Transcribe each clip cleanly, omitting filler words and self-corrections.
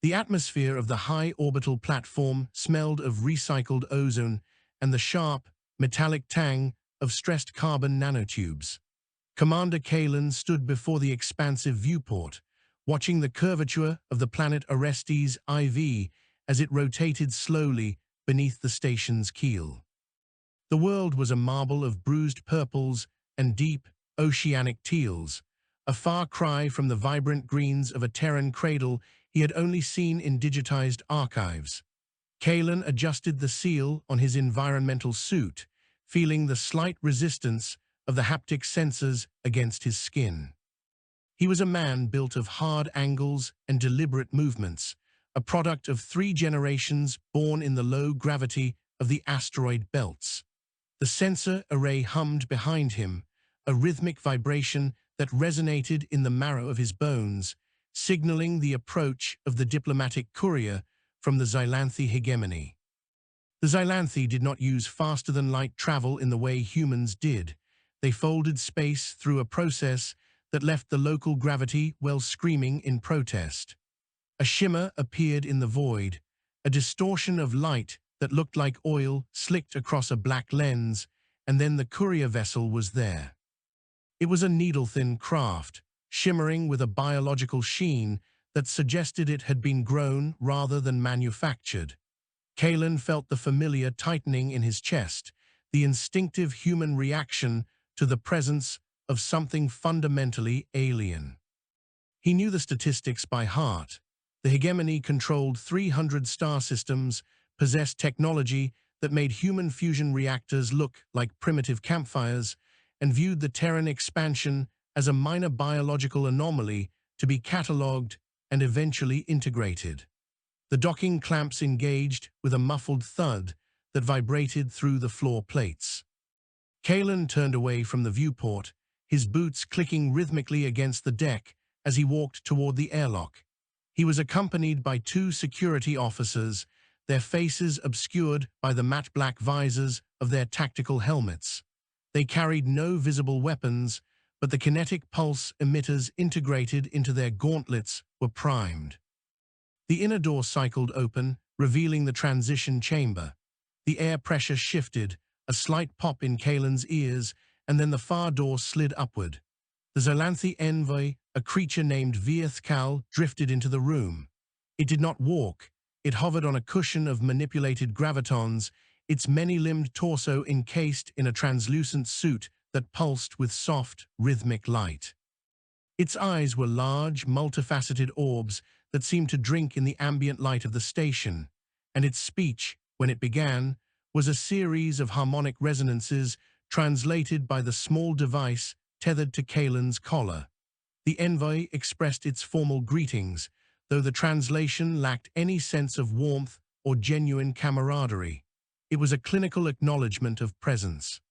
The atmosphere of the high orbital platform smelled of recycled ozone and the sharp, metallic tang of stressed carbon nanotubes. Commander Kaelen stood before the expansive viewport, watching the curvature of the planet Orestes IV as it rotated slowly beneath the station's keel. The world was a marble of bruised purples and deep, oceanic teals, a far cry from the vibrant greens of a Terran cradle he had only seen in digitized archives. Kaelen adjusted the seal on his environmental suit, feeling the slight resistance of the haptic sensors against his skin. He was a man built of hard angles and deliberate movements, a product of 3 generations born in the low gravity of the asteroid belts. The sensor array hummed behind him, a rhythmic vibration that resonated in the marrow of his bones, signaling the approach of the diplomatic courier from the Xylanthi Hegemony. The Xylanthi did not use faster-than-light travel in the way humans did. They folded space through a process that left the local gravity well screaming in protest. A shimmer appeared in the void, a distortion of light that looked like oil slicked across a black lens, and then the courier vessel was there. It was a needle-thin craft, shimmering with a biological sheen that suggested it had been grown rather than manufactured. Kaelen felt the familiar tightening in his chest, the instinctive human reaction to the presence of something fundamentally alien. He knew the statistics by heart. The Hegemony controlled 300 star systems, possessed technology that made human fusion reactors look like primitive campfires, and viewed the Terran expansion as a minor biological anomaly to be catalogued and eventually integrated. The docking clamps engaged with a muffled thud that vibrated through the floor plates. Kaelen turned away from the viewport, his boots clicking rhythmically against the deck as he walked toward the airlock. He was accompanied by 2 security officers, their faces obscured by the matte black visors of their tactical helmets. They carried no visible weapons, but the kinetic pulse emitters integrated into their gauntlets were primed. The inner door cycled open, revealing the transition chamber. The air pressure shifted, a slight pop in Kaelen's ears, and then the far door slid upward. The Xylanthi Envoy, a creature named Xylanthi, drifted into the room. It did not walk. It hovered on a cushion of manipulated gravitons, its many-limbed torso encased in a translucent suit that pulsed with soft, rhythmic light. Its eyes were large, multifaceted orbs that seemed to drink in the ambient light of the station, and its speech, when it began, was a series of harmonic resonances translated by the small device tethered to Kaelen's collar. The envoy expressed its formal greetings, though the translation lacked any sense of warmth or genuine camaraderie. It was a clinical acknowledgement of presence.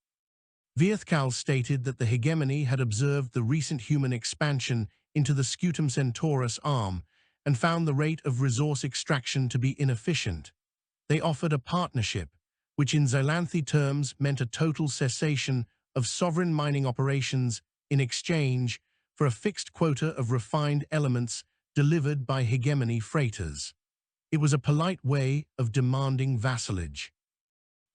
Xylanthi stated that the Hegemony had observed the recent human expansion into the Scutum Centaurus arm and found the rate of resource extraction to be inefficient. They offered a partnership, which in Xylanthi terms meant a total cessation of sovereign mining operations in exchange for a fixed quota of refined elements delivered by Hegemony freighters. It was a polite way of demanding vassalage.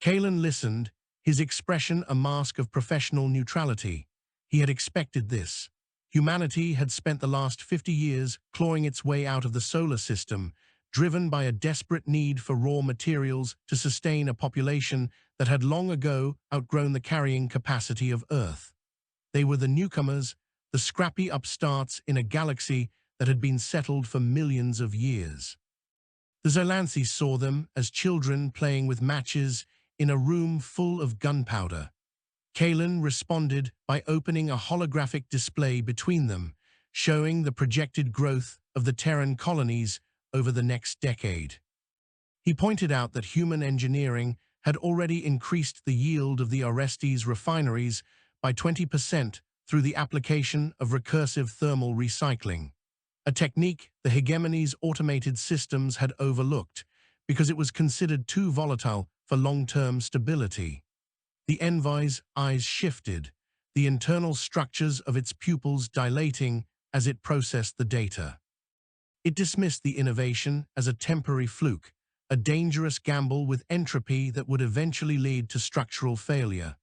Kaelen listened, his expression a mask of professional neutrality. He had expected this. Humanity had spent the last 50 years clawing its way out of the solar system, driven by a desperate need for raw materials to sustain a population that had long ago outgrown the carrying capacity of Earth. They were the newcomers, the scrappy upstarts in a galaxy that had been settled for millions of years. The Xylanthi saw them as children playing with matches in a room full of gunpowder. Kaelen responded by opening a holographic display between them, showing the projected growth of the Terran colonies over the next decade. He pointed out that human engineering had already increased the yield of the Orestes refineries by 20% through the application of recursive thermal recycling, a technique the Hegemony's automated systems had overlooked because it was considered too volatile for long-term stability. The envoy's eyes shifted, the internal structures of its pupils dilating as it processed the data. It dismissed the innovation as a temporary fluke, a dangerous gamble with entropy that would eventually lead to structural failure.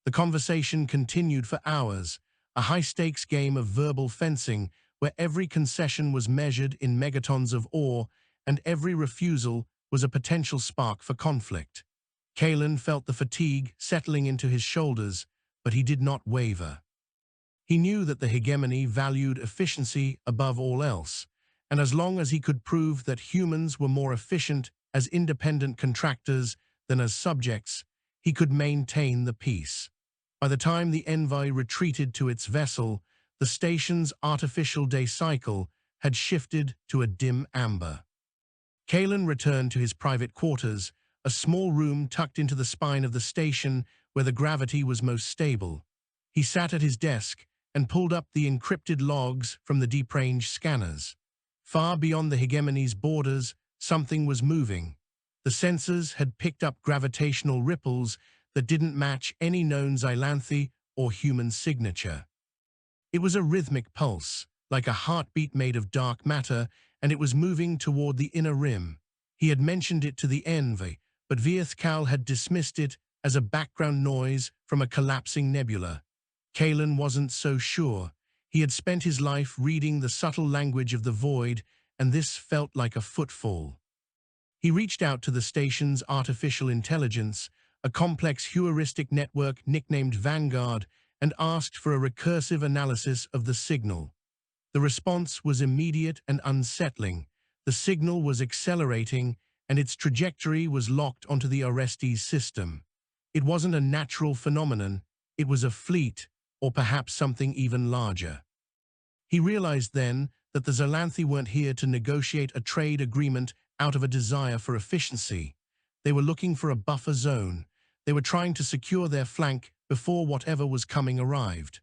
The conversation continued for hours, a high-stakes game of verbal fencing where every concession was measured in megatons of ore and every refusal was a potential spark for conflict. Kaelen felt the fatigue settling into his shoulders, but he did not waver. He knew that the hegemony valued efficiency above all else, and as long as he could prove that humans were more efficient as independent contractors than as subjects, he could maintain the peace. By the time the envoy retreated to its vessel, the station's artificial day cycle had shifted to a dim amber. Kaelen returned to his private quarters, a small room tucked into the spine of the station where the gravity was most stable. He sat at his desk and pulled up the encrypted logs from the deep-range scanners. Far beyond the hegemony's borders, something was moving. The sensors had picked up gravitational ripples that didn't match any known Xylanthi or human signature. It was a rhythmic pulse, like a heartbeat made of dark matter, and it was moving toward the inner rim. He had mentioned it to the envoy, but Viethkal had dismissed it as a background noise from a collapsing nebula. Kaelen wasn't so sure. He had spent his life reading the subtle language of the void, and this felt like a footfall. He reached out to the station's artificial intelligence, a complex heuristic network nicknamed Vanguard, and asked for a recursive analysis of the signal. The response was immediate and unsettling. The signal was accelerating, and its trajectory was locked onto the Orestes system. It wasn't a natural phenomenon, it was a fleet, or perhaps something even larger. He realized then that the Xylanthi weren't here to negotiate a trade agreement out of a desire for efficiency. They were looking for a buffer zone. They were trying to secure their flank before whatever was coming arrived.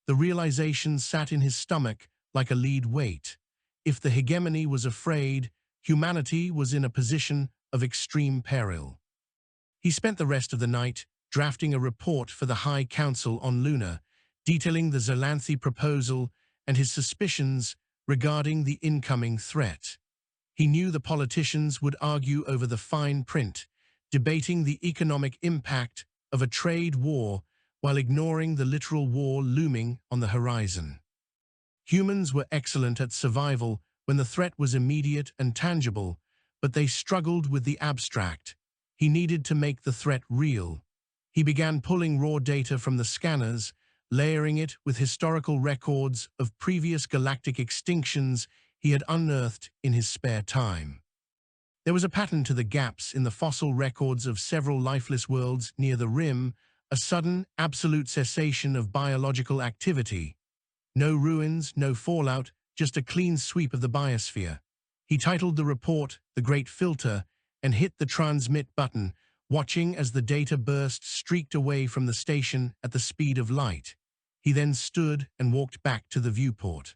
The realization sat in his stomach like a lead weight. If the hegemony was afraid, humanity was in a position of extreme peril. He spent the rest of the night drafting a report for the High Council on Luna, detailing the Xylanthi proposal and his suspicions regarding the incoming threat. He knew the politicians would argue over the fine print, debating the economic impact of a trade war while ignoring the literal war looming on the horizon. Humans were excellent at survival when the threat was immediate and tangible, but they struggled with the abstract. He needed to make the threat real. He began pulling raw data from the scanners, layering it with historical records of previous galactic extinctions he had unearthed in his spare time. There was a pattern to the gaps in the fossil records of several lifeless worlds near the rim, a sudden, absolute cessation of biological activity. No ruins, no fallout, just a clean sweep of the biosphere. He titled the report "The Great Filter" and hit the transmit button, watching as the data burst streaked away from the station at the speed of light. He then stood and walked back to the viewport.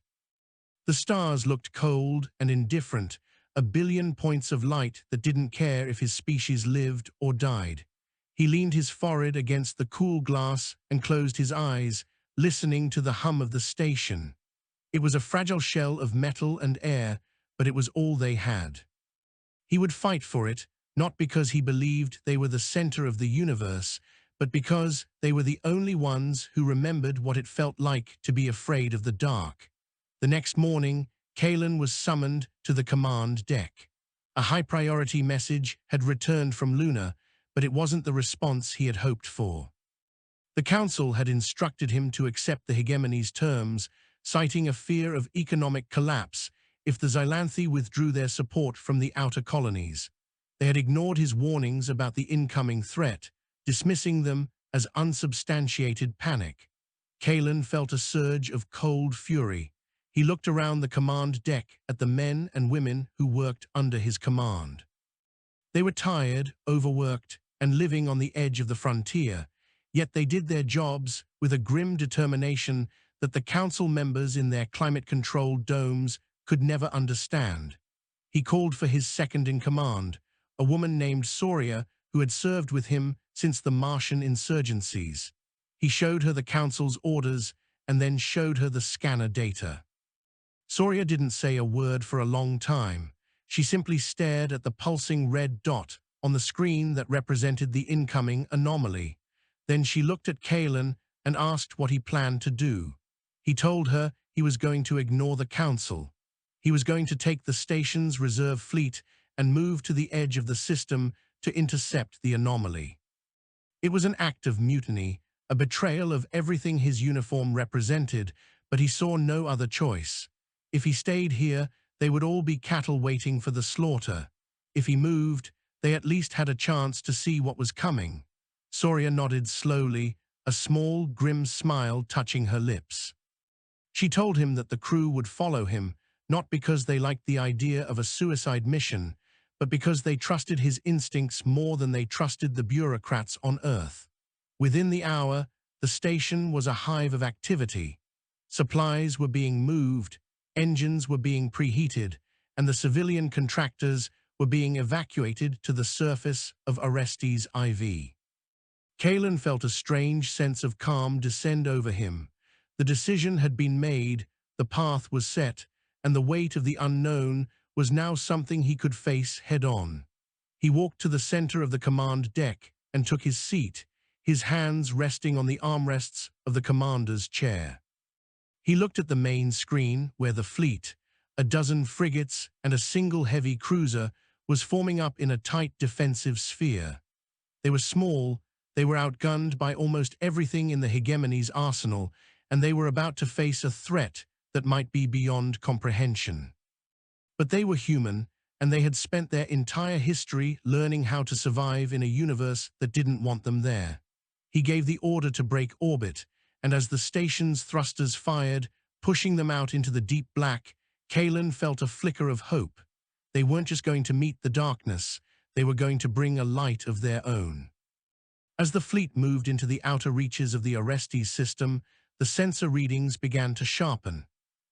The stars looked cold and indifferent, a billion points of light that didn't care if his species lived or died. He leaned his forehead against the cool glass and closed his eyes, listening to the hum of the station. It was a fragile shell of metal and air, but it was all they had. He would fight for it, not because he believed they were the center of the universe, but because they were the only ones who remembered what it felt like to be afraid of the dark. The next morning, Kaelen was summoned to the command deck. A high-priority message had returned from Luna, but it wasn't the response he had hoped for. The Council had instructed him to accept the hegemony's terms, citing a fear of economic collapse if the Xylanthi withdrew their support from the outer colonies. They had ignored his warnings about the incoming threat, dismissing them as unsubstantiated panic. Kaelen felt a surge of cold fury. He looked around the command deck at the men and women who worked under his command. They were tired, overworked, and living on the edge of the frontier, yet they did their jobs with a grim determination that the council members in their climate-controlled domes could never understand. He called for his second-in-command, a woman named Soria who had served with him since the Martian insurgencies. He showed her the council's orders and then showed her the scanner data. Soria didn't say a word for a long time. She simply stared at the pulsing red dot on the screen that represented the incoming anomaly. Then she looked at Kaelen and asked what he planned to do. He told her he was going to ignore the council. He was going to take the station's reserve fleet and move to the edge of the system to intercept the anomaly. It was an act of mutiny, a betrayal of everything his uniform represented, but he saw no other choice. If he stayed here, they would all be cattle waiting for the slaughter. If he moved, they at least had a chance to see what was coming. Soria nodded slowly, a small, grim smile touching her lips. She told him that the crew would follow him, not because they liked the idea of a suicide mission, but because they trusted his instincts more than they trusted the bureaucrats on Earth. Within the hour, the station was a hive of activity. Supplies were being moved, engines were being preheated, and the civilian contractors were being evacuated to the surface of Orestes IV. Kaelen felt a strange sense of calm descend over him. The decision had been made, the path was set, and the weight of the unknown was now something he could face head-on. He walked to the center of the command deck and took his seat, his hands resting on the armrests of the commander's chair. He looked at the main screen where the fleet, a dozen frigates and a single heavy cruiser, was forming up in a tight defensive sphere. They were small, they were outgunned by almost everything in the Hegemony's arsenal, and they were about to face a threat that might be beyond comprehension. But they were human, and they had spent their entire history learning how to survive in a universe that didn't want them there. He gave the order to break orbit, and as the station's thrusters fired, pushing them out into the deep black, Kaelen felt a flicker of hope. They weren't just going to meet the darkness, they were going to bring a light of their own. As the fleet moved into the outer reaches of the Orestes system, the sensor readings began to sharpen.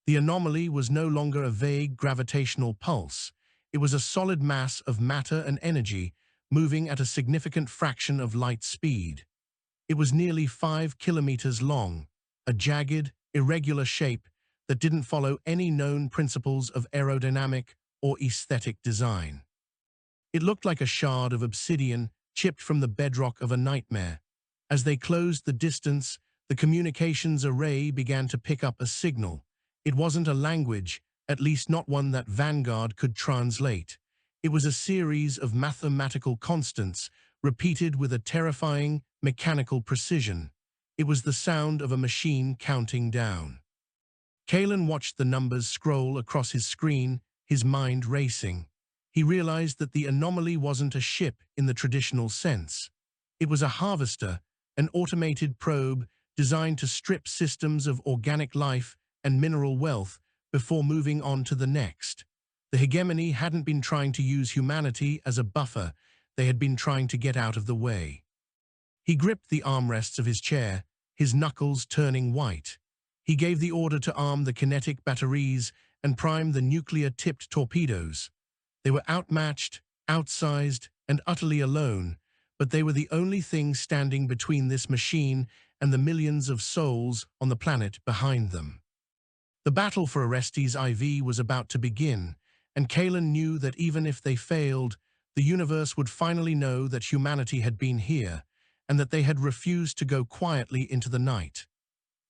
The anomaly was no longer a vague gravitational pulse. It was a solid mass of matter and energy, moving at a significant fraction of light speed. It was nearly 5 kilometers long, a jagged, irregular shape that didn't follow any known principles of aerodynamic or aesthetic design. It looked like a shard of obsidian chipped from the bedrock of a nightmare. As they closed the distance, the communications array began to pick up a signal. It wasn't a language, at least not one that Vanguard could translate. It was a series of mathematical constants, repeated with a terrifying, mechanical precision. It was the sound of a machine counting down. Kaelen watched the numbers scroll across his screen, his mind racing. He realized that the anomaly wasn't a ship in the traditional sense. It was a harvester, an automated probe designed to strip systems of organic life and mineral wealth before moving on to the next. The Hegemony hadn't been trying to use humanity as a buffer, they had been trying to get out of the way. He gripped the armrests of his chair, his knuckles turning white. He gave the order to arm the kinetic batteries and prime the nuclear-tipped torpedoes. They were outmatched, outsized, and utterly alone, but they were the only thing standing between this machine and the millions of souls on the planet behind them. The battle for Orestes IV was about to begin, and Kaelen knew that even if they failed, the universe would finally know that humanity had been here, and that they had refused to go quietly into the night.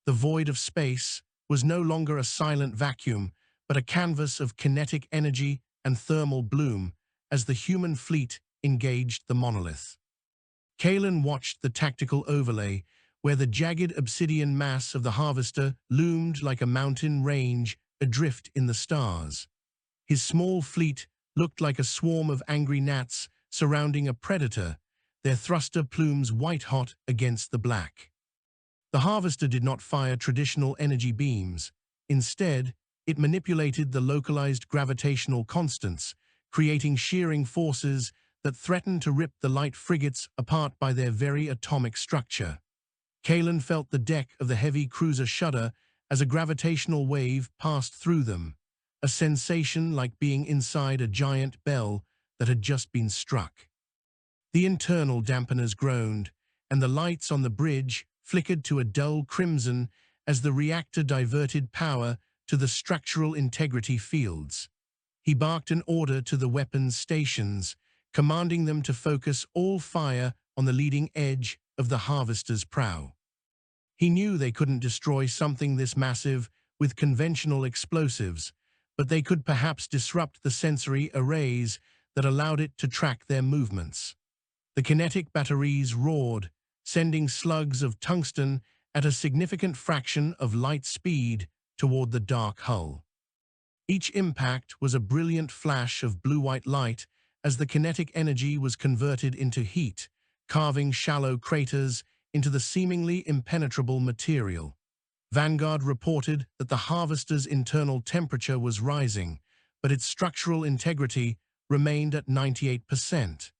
The void of space was no longer a silent vacuum, but a canvas of kinetic energy and thermal bloom as the human fleet engaged the monolith. Kaelen watched the tactical overlay, where the jagged obsidian mass of the harvester loomed like a mountain range adrift in the stars. His small fleet looked like a swarm of angry gnats surrounding a predator, their thruster plumes white-hot against the black. The harvester did not fire traditional energy beams. Instead, it manipulated the localized gravitational constants, creating shearing forces that threatened to rip the light frigates apart by their very atomic structure. Kaelen felt the deck of the heavy cruiser shudder as a gravitational wave passed through them, a sensation like being inside a giant bell that had just been struck. The internal dampeners groaned, and the lights on the bridge flickered to a dull crimson as the reactor diverted power to the structural integrity fields. He barked an order to the weapons stations, commanding them to focus all fire on the leading edge of the Harvester's prow. He knew they couldn't destroy something this massive with conventional explosives, but they could perhaps disrupt the sensory arrays that allowed it to track their movements. The kinetic batteries roared, sending slugs of tungsten at a significant fraction of light speed toward the dark hull. Each impact was a brilliant flash of blue-white light as the kinetic energy was converted into heat, carving shallow craters into the seemingly impenetrable material. Vanguard reported that the Harvester's internal temperature was rising, but its structural integrity remained at 98%.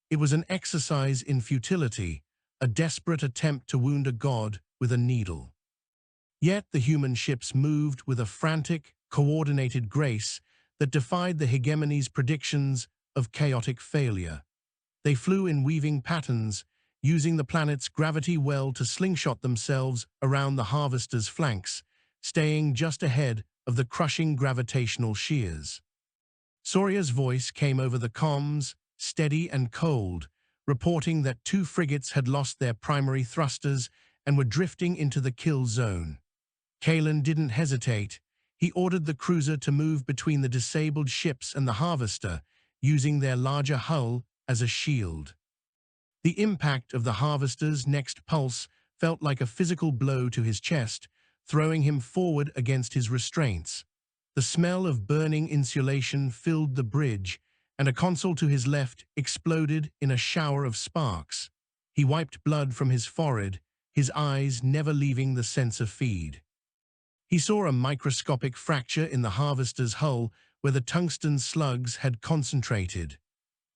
It was an exercise in futility, a desperate attempt to wound a god with a needle. Yet the human ships moved with a frantic, coordinated grace that defied the Hegemony's predictions of chaotic failure. They flew in weaving patterns, using the planet's gravity well to slingshot themselves around the Harvester's flanks, staying just ahead of the crushing gravitational shears. Soria's voice came over the comms, steady and cold, reporting that 2 frigates had lost their primary thrusters and were drifting into the kill zone. Kaelen didn't hesitate. He ordered the cruiser to move between the disabled ships and the Harvester, using their larger hull as a shield. The impact of the Harvester's next pulse felt like a physical blow to his chest, throwing him forward against his restraints. The smell of burning insulation filled the bridge, and a console to his left exploded in a shower of sparks. He wiped blood from his forehead, his eyes never leaving the sensor feed. He saw a microscopic fracture in the Harvester's hull where the tungsten slugs had concentrated.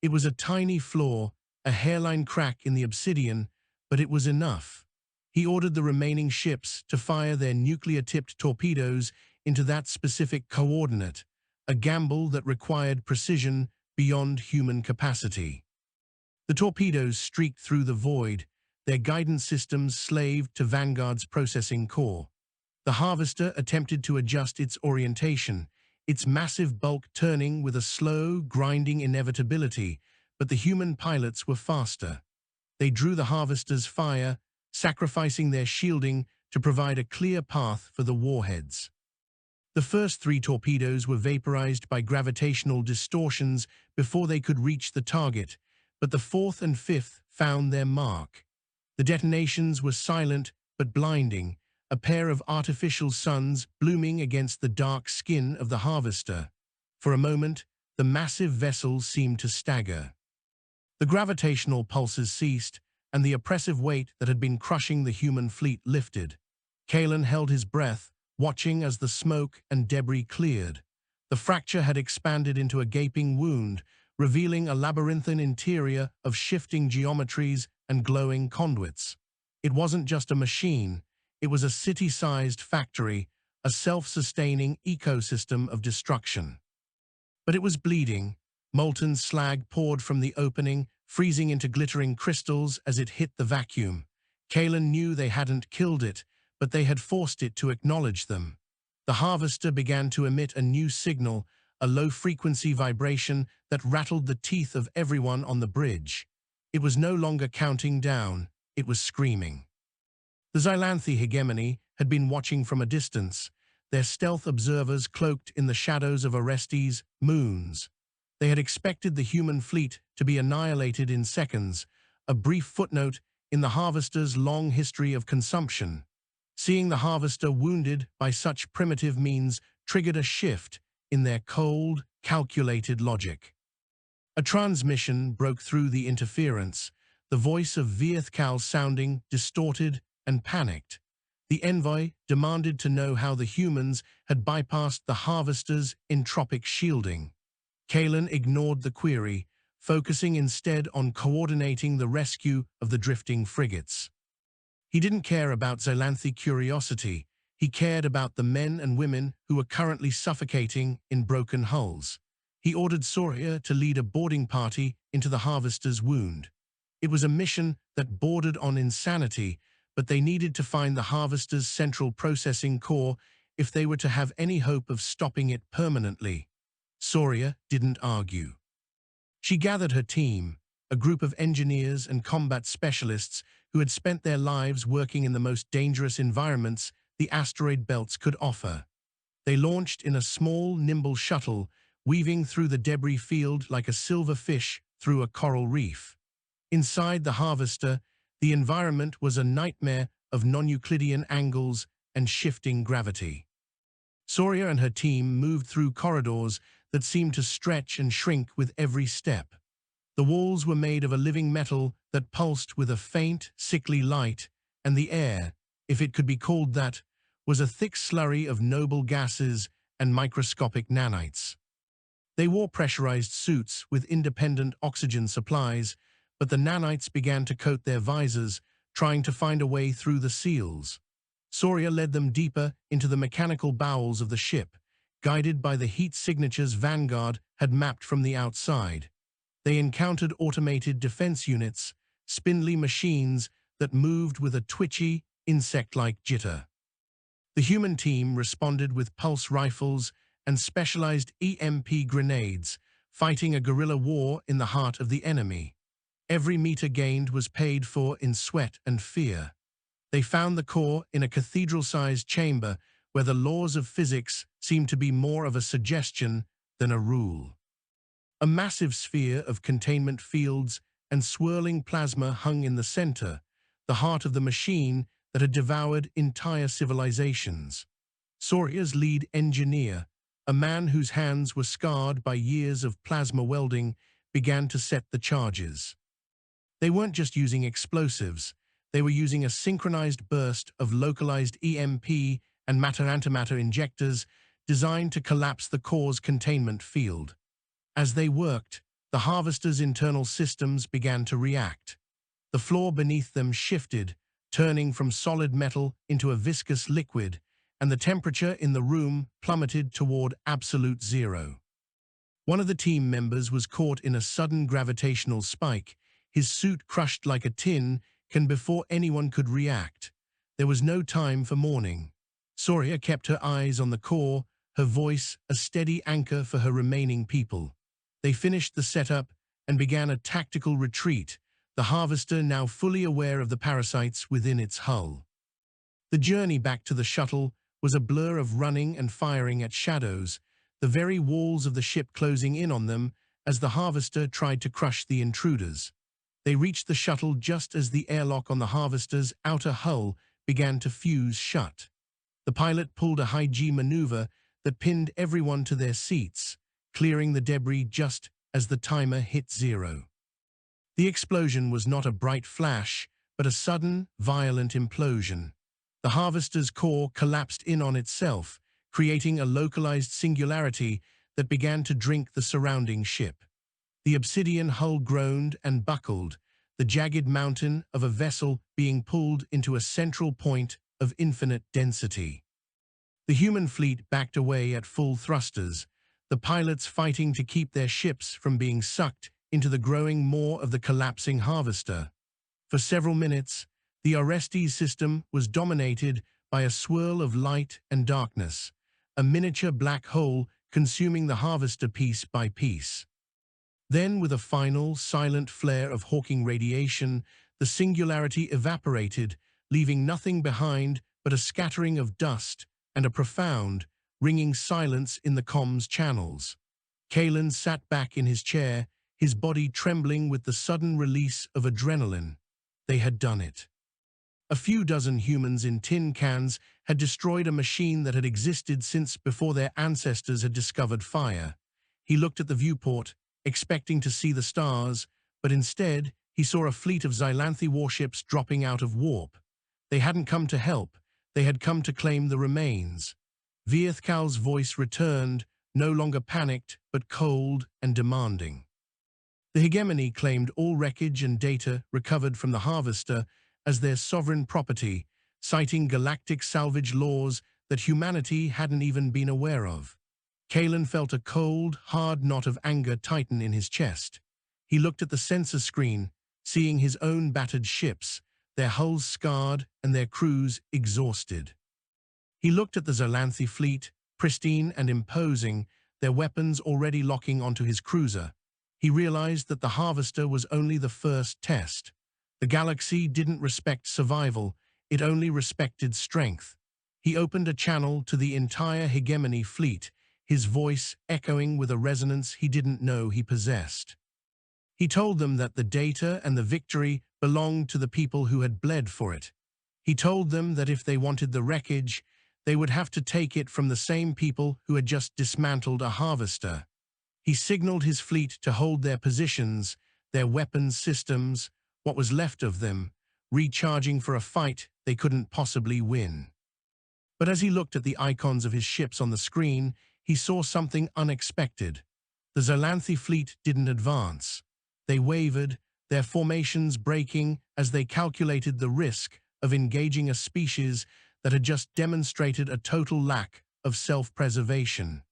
It was a tiny flaw, a hairline crack in the obsidian, but it was enough. He ordered the remaining ships to fire their nuclear-tipped torpedoes into that specific coordinate, a gamble that required precision beyond human capacity. The torpedoes streaked through the void, their guidance systems slaved to Vanguard's processing core. The Harvester attempted to adjust its orientation, its massive bulk turning with a slow, grinding inevitability, but the human pilots were faster. They drew the Harvester's fire, sacrificing their shielding to provide a clear path for the warheads. The first 3 torpedoes were vaporized by gravitational distortions before they could reach the target, but the 4th and 5th found their mark. The detonations were silent but blinding, a pair of artificial suns blooming against the dark skin of the Harvester. For a moment, the massive vessel seemed to stagger. The gravitational pulses ceased, and the oppressive weight that had been crushing the human fleet lifted. Kaelen held his breath, watching as the smoke and debris cleared. The fracture had expanded into a gaping wound, revealing a labyrinthine interior of shifting geometries and glowing conduits. It wasn't just a machine. It was a city-sized factory, a self-sustaining ecosystem of destruction. But it was bleeding. Molten slag poured from the opening, freezing into glittering crystals as it hit the vacuum. Kaelen knew they hadn't killed it, but they had forced it to acknowledge them. The Harvester began to emit a new signal, a low-frequency vibration that rattled the teeth of everyone on the bridge. It was no longer counting down, it was screaming. The Xylanthi Hegemony had been watching from a distance, their stealth observers cloaked in the shadows of Orestes' moons. They had expected the human fleet to be annihilated in seconds, a brief footnote in the Harvester's long history of consumption. Seeing the Harvester wounded by such primitive means triggered a shift in their cold, calculated logic. A transmission broke through the interference, the voice of Xylanthi sounding distorted and panicked. The envoy demanded to know how the humans had bypassed the Harvester's entropic shielding. Kaelen ignored the query, focusing instead on coordinating the rescue of the drifting frigates. He didn't care about Xylanthi curiosity, he cared about the men and women who were currently suffocating in broken hulls. He ordered Soria to lead a boarding party into the Harvester's wound. It was a mission that bordered on insanity, but they needed to find the Harvester's central processing core if they were to have any hope of stopping it permanently. Soria didn't argue. She gathered her team, a group of engineers and combat specialists who had spent their lives working in the most dangerous environments the asteroid belts could offer. They launched in a small, nimble shuttle, weaving through the debris field like a silver fish through a coral reef. Inside the harvester, the environment was a nightmare of non-Euclidean angles and shifting gravity. Soria and her team moved through corridors that seemed to stretch and shrink with every step. The walls were made of a living metal that pulsed with a faint, sickly light, and the air, if it could be called that, was a thick slurry of noble gases and microscopic nanites. They wore pressurized suits with independent oxygen supplies, but the nanites began to coat their visors, trying to find a way through the seals. Soria led them deeper into the mechanical bowels of the ship, guided by the heat signatures Vanguard had mapped from the outside. They encountered automated defense units, spindly machines that moved with a twitchy, insect-like jitter. The human team responded with pulse rifles and specialized EMP grenades, fighting a guerrilla war in the heart of the enemy. Every meter gained was paid for in sweat and fear. They found the core in a cathedral-sized chamber where the laws of physics seemed to be more of a suggestion than a rule. A massive sphere of containment fields and swirling plasma hung in the center, the heart of the machine that had devoured entire civilizations. Soria's lead engineer, a man whose hands were scarred by years of plasma welding, began to set the charges. They weren't just using explosives, they were using a synchronized burst of localized EMP and matter-antimatter injectors designed to collapse the core's containment field. As they worked, the harvester's internal systems began to react. The floor beneath them shifted, turning from solid metal into a viscous liquid, and the temperature in the room plummeted toward absolute zero. One of the team members was caught in a sudden gravitational spike, his suit crushed like a tin can before anyone could react. There was no time for mourning. Soria kept her eyes on the core, her voice a steady anchor for her remaining people. They finished the setup and began a tactical retreat, the harvester now fully aware of the parasites within its hull. The journey back to the shuttle was a blur of running and firing at shadows, the very walls of the ship closing in on them as the harvester tried to crush the intruders. They reached the shuttle just as the airlock on the harvester's outer hull began to fuse shut. The pilot pulled a high-G maneuver that pinned everyone to their seats, clearing the debris just as the timer hit zero. The explosion was not a bright flash, but a sudden, violent implosion. The harvester's core collapsed in on itself, creating a localized singularity that began to drink the surrounding ship. The obsidian hull groaned and buckled, the jagged mountain of a vessel being pulled into a central point of infinite density. The human fleet backed away at full thrusters, the pilots fighting to keep their ships from being sucked into the growing maw of the collapsing harvester. For several minutes, the Orestes system was dominated by a swirl of light and darkness, a miniature black hole consuming the harvester piece by piece. Then, with a final, silent flare of hawking radiation, the singularity evaporated, leaving nothing behind but a scattering of dust and a profound, ringing silence in the comms channels. Kaelen sat back in his chair, his body trembling with the sudden release of adrenaline. They had done it. A few dozen humans in tin cans had destroyed a machine that had existed since before their ancestors had discovered fire. He looked at the viewport, expecting to see the stars, but instead he saw a fleet of Xylanthi warships dropping out of warp. They hadn't come to help, they had come to claim the remains. Viethkal's voice returned, no longer panicked, but cold and demanding. The Hegemony claimed all wreckage and data recovered from the harvester as their sovereign property, citing galactic salvage laws that humanity hadn't even been aware of. Kaelen felt a cold, hard knot of anger tighten in his chest. He looked at the sensor screen, seeing his own battered ships, their hulls scarred and their crews exhausted. He looked at the Xylanthi fleet, pristine and imposing, their weapons already locking onto his cruiser. He realized that the Harvester was only the first test. The galaxy didn't respect survival, it only respected strength. He opened a channel to the entire Hegemony fleet, his voice echoing with a resonance he didn't know he possessed. He told them that the data and the victory belonged to the people who had bled for it. He told them that if they wanted the wreckage, they would have to take it from the same people who had just dismantled a harvester. He signaled his fleet to hold their positions, their weapons systems, what was left of them, recharging for a fight they couldn't possibly win. But as he looked at the icons of his ships on the screen, he saw something unexpected. The Xylanthi fleet didn't advance. They wavered, their formations breaking as they calculated the risk of engaging a species that had just demonstrated a total lack of self-preservation.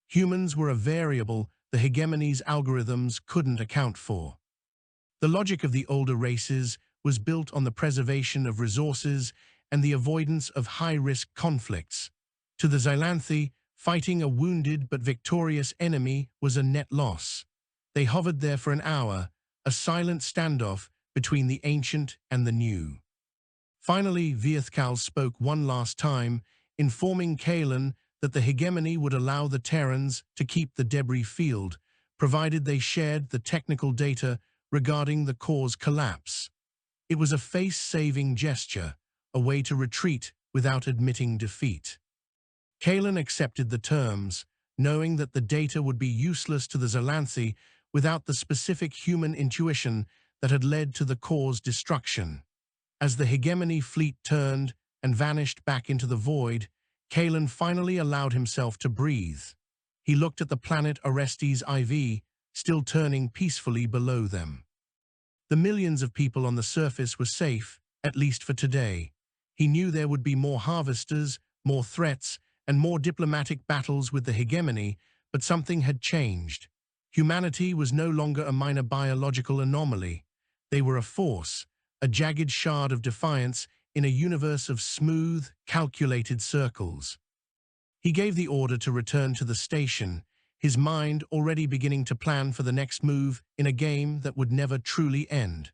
Humans were a variable the Hegemony's algorithms couldn't account for. The logic of the older races was built on the preservation of resources and the avoidance of high-risk conflicts. To the Xylanthi, fighting a wounded but victorious enemy was a net loss. They hovered there for an hour, a silent standoff between the ancient and the new. Finally, Viethkal spoke one last time, informing Kaelen that the Hegemony would allow the Terrans to keep the debris field, provided they shared the technical data regarding the core's collapse. It was a face-saving gesture, a way to retreat without admitting defeat. Kaelen accepted the terms, knowing that the data would be useless to the Xylanthi without the specific human intuition that had led to the core's destruction. As the Hegemony fleet turned and vanished back into the void, Kaelen finally allowed himself to breathe. He looked at the planet Orestes IV, still turning peacefully below them. The millions of people on the surface were safe, at least for today. He knew there would be more harvesters, more threats, and more diplomatic battles with the Hegemony, but something had changed. Humanity was no longer a minor biological anomaly. They were a force, a jagged shard of defiance in a universe of smooth, calculated circles. He gave the order to return to the station, his mind already beginning to plan for the next move in a game that would never truly end.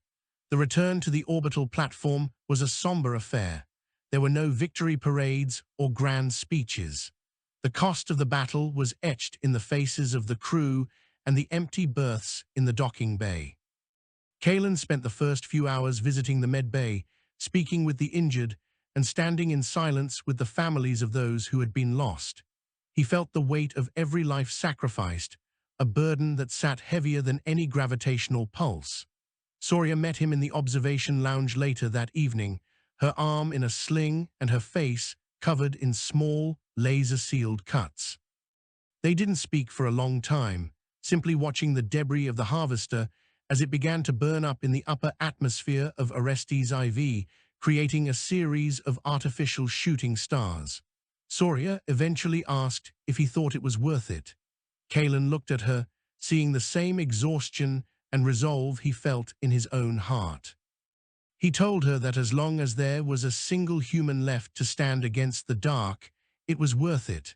The return to the orbital platform was a somber affair. There were no victory parades or grand speeches. The cost of the battle was etched in the faces of the crew and the empty berths in the docking bay. Kaelen spent the first few hours visiting the med bay, speaking with the injured, and standing in silence with the families of those who had been lost. He felt the weight of every life sacrificed, a burden that sat heavier than any gravitational pulse. Soria met him in the observation lounge later that evening, her arm in a sling and her face covered in small, laser-sealed cuts. They didn't speak for a long time, simply watching the debris of the harvester as it began to burn up in the upper atmosphere of Orestes IV, creating a series of artificial shooting stars. Soria eventually asked if he thought it was worth it. Kaelen looked at her, seeing the same exhaustion and resolve he felt in his own heart. He told her that as long as there was a single human left to stand against the dark, it was worth it.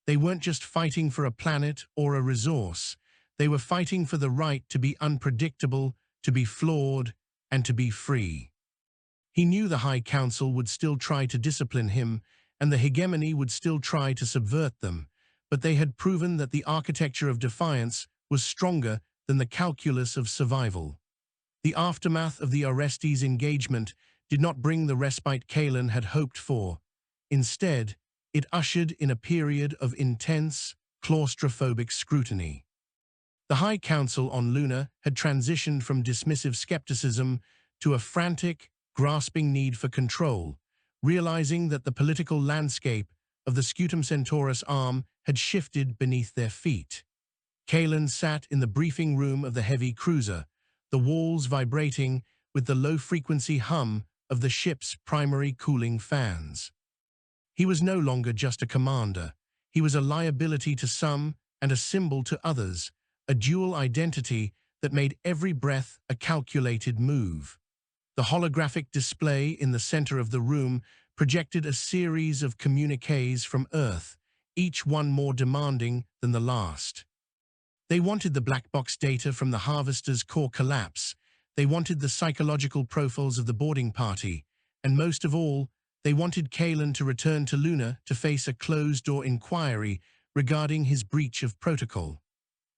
They weren't just fighting for a planet or a resource. They were fighting for the right to be unpredictable, to be flawed, and to be free. He knew the High Council would still try to discipline him, and the Hegemony would still try to subvert them, but they had proven that the architecture of defiance was stronger than the calculus of survival. The aftermath of the Orestes engagement did not bring the respite Kaelen had hoped for. Instead, it ushered in a period of intense, claustrophobic scrutiny. The High Council on Luna had transitioned from dismissive skepticism to a frantic, grasping need for control, realizing that the political landscape of the Scutum Centaurus arm had shifted beneath their feet. Kaelen sat in the briefing room of the heavy cruiser, the walls vibrating with the low-frequency hum of the ship's primary cooling fans. He was no longer just a commander. He was a liability to some and a symbol to others, a dual identity that made every breath a calculated move. The holographic display in the center of the room projected a series of communiques from Earth, each one more demanding than the last. They wanted the black box data from the harvester's core collapse. They wanted the psychological profiles of the boarding party. And most of all, they wanted Kaelen to return to Luna to face a closed-door inquiry regarding his breach of protocol.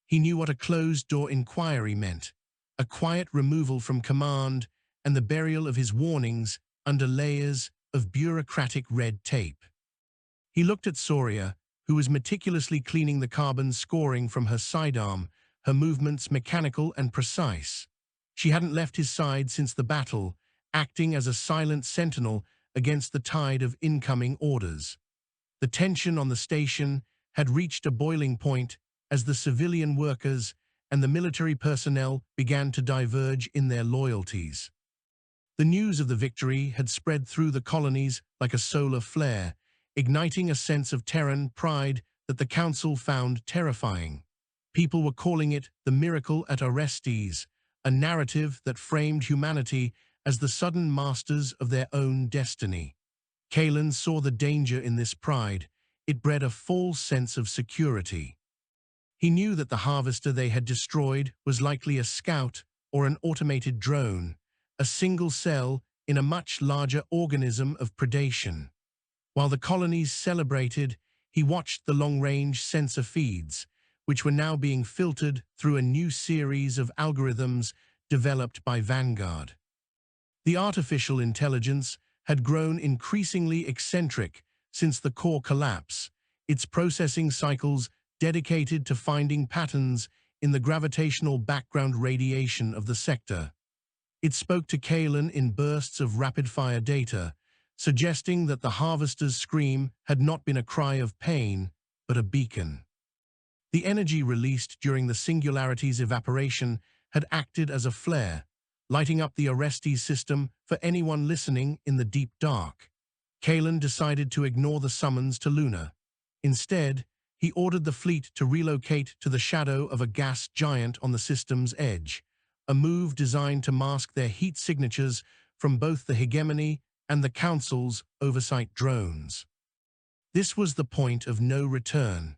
He knew what a closed-door inquiry meant: a quiet removal from command and the burial of his warnings under layers of bureaucratic red tape. He looked at Soria, who was meticulously cleaning the carbon scoring from her sidearm, her movements mechanical and precise. She hadn't left his side since the battle, acting as a silent sentinel against the tide of incoming orders. The tension on the station had reached a boiling point as the civilian workers and the military personnel began to diverge in their loyalties. The news of the victory had spread through the colonies like a solar flare, igniting a sense of Terran pride that the Council found terrifying. People were calling it the miracle at Orestes, a narrative that framed humanity as the sudden masters of their own destiny. Kaelen saw the danger in this pride. It bred a false sense of security. He knew that the harvester they had destroyed was likely a scout or an automated drone, a single cell in a much larger organism of predation. While the colonies celebrated, he watched the long-range sensor feeds, which were now being filtered through a new series of algorithms developed by Vanguard. The artificial intelligence had grown increasingly eccentric since the core collapse, its processing cycles dedicated to finding patterns in the gravitational background radiation of the sector. It spoke to Kaelen in bursts of rapid-fire data, suggesting that the harvester's scream had not been a cry of pain, but a beacon. The energy released during the singularity's evaporation had acted as a flare, lighting up the Orestes system for anyone listening in the deep dark. Kaelen decided to ignore the summons to Luna. Instead, he ordered the fleet to relocate to the shadow of a gas giant on the system's edge, a move designed to mask their heat signatures from both the Hegemony and the Council's oversight drones. This was the point of no return.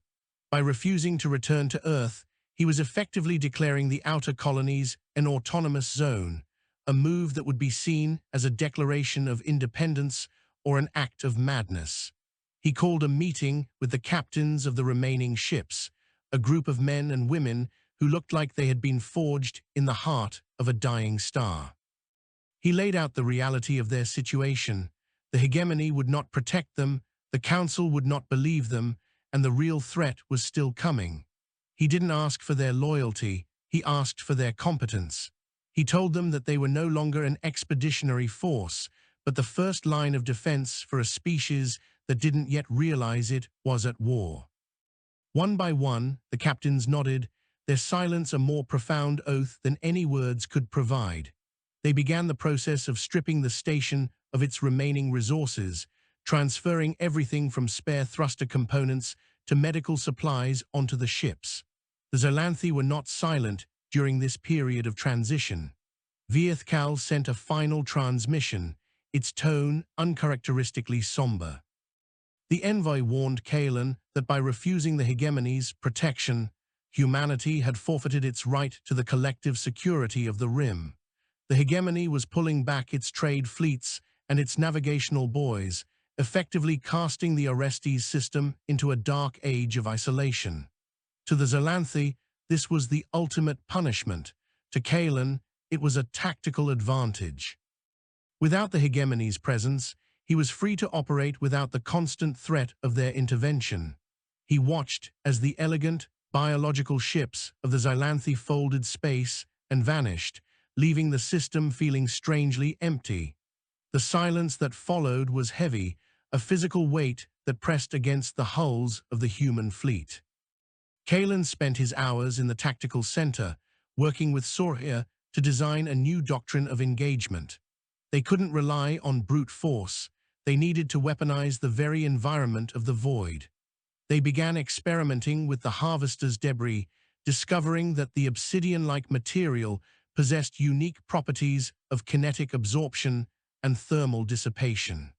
By refusing to return to Earth, he was effectively declaring the outer colonies an autonomous zone, a move that would be seen as a declaration of independence or an act of madness. He called a meeting with the captains of the remaining ships, a group of men and women who looked like they had been forged in the heart of a dying star. He laid out the reality of their situation. The Hegemony would not protect them, the Council would not believe them, and the real threat was still coming. He didn't ask for their loyalty, he asked for their competence. He told them that they were no longer an expeditionary force, but the first line of defense for a species that didn't yet realize it was at war. One by one, the captains nodded, their silence a more profound oath than any words could provide. They began the process of stripping the station of its remaining resources, transferring everything from spare thruster components to medical supplies onto the ships. The Xylanthi were not silent during this period of transition. Viethkal sent a final transmission, its tone uncharacteristically somber. The envoy warned Kaelen that by refusing the Hegemony's protection, humanity had forfeited its right to the collective security of the Rim. The Hegemony was pulling back its trade fleets and its navigational buoys, effectively casting the Orestes system into a dark age of isolation. To the Xylanthi, this was the ultimate punishment. To Kaelen, it was a tactical advantage. Without the Hegemony's presence, he was free to operate without the constant threat of their intervention. He watched as the elegant, biological ships of the Xylanthi folded space and vanished, leaving the system feeling strangely empty. The silence that followed was heavy, a physical weight that pressed against the hulls of the human fleet. Kaelen spent his hours in the tactical center, working with Soria to design a new doctrine of engagement. They couldn't rely on brute force. They needed to weaponize the very environment of the void. They began experimenting with the harvester's debris, discovering that the obsidian-like material possessed unique properties of kinetic absorption and thermal dissipation.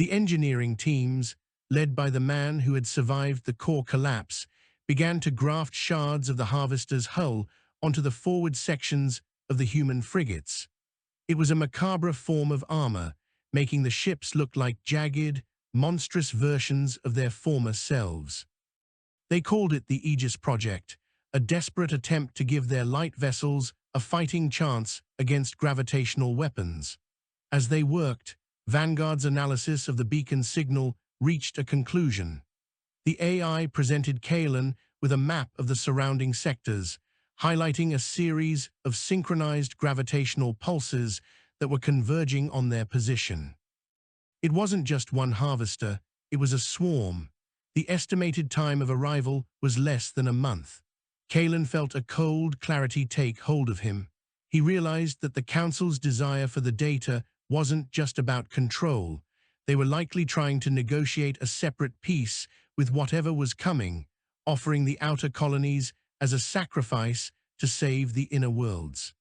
The engineering teams, led by the man who had survived the core collapse, began to graft shards of the harvester's hull onto the forward sections of the human frigates. It was a macabre form of armor, making the ships look like jagged, monstrous versions of their former selves. They called it the Aegis Project, a desperate attempt to give their light vessels a fighting chance against gravitational weapons. As they worked, Vanguard's analysis of the beacon signal reached a conclusion. The AI presented Kaelen with a map of the surrounding sectors, highlighting a series of synchronized gravitational pulses that were converging on their position. It wasn't just one harvester, it was a swarm. The estimated time of arrival was less than a month. Kaelen felt a cold clarity take hold of him. He realized that the Council's desire for the data wasn't just about control. They were likely trying to negotiate a separate peace with whatever was coming, offering the outer colonies as a sacrifice to save the inner worlds.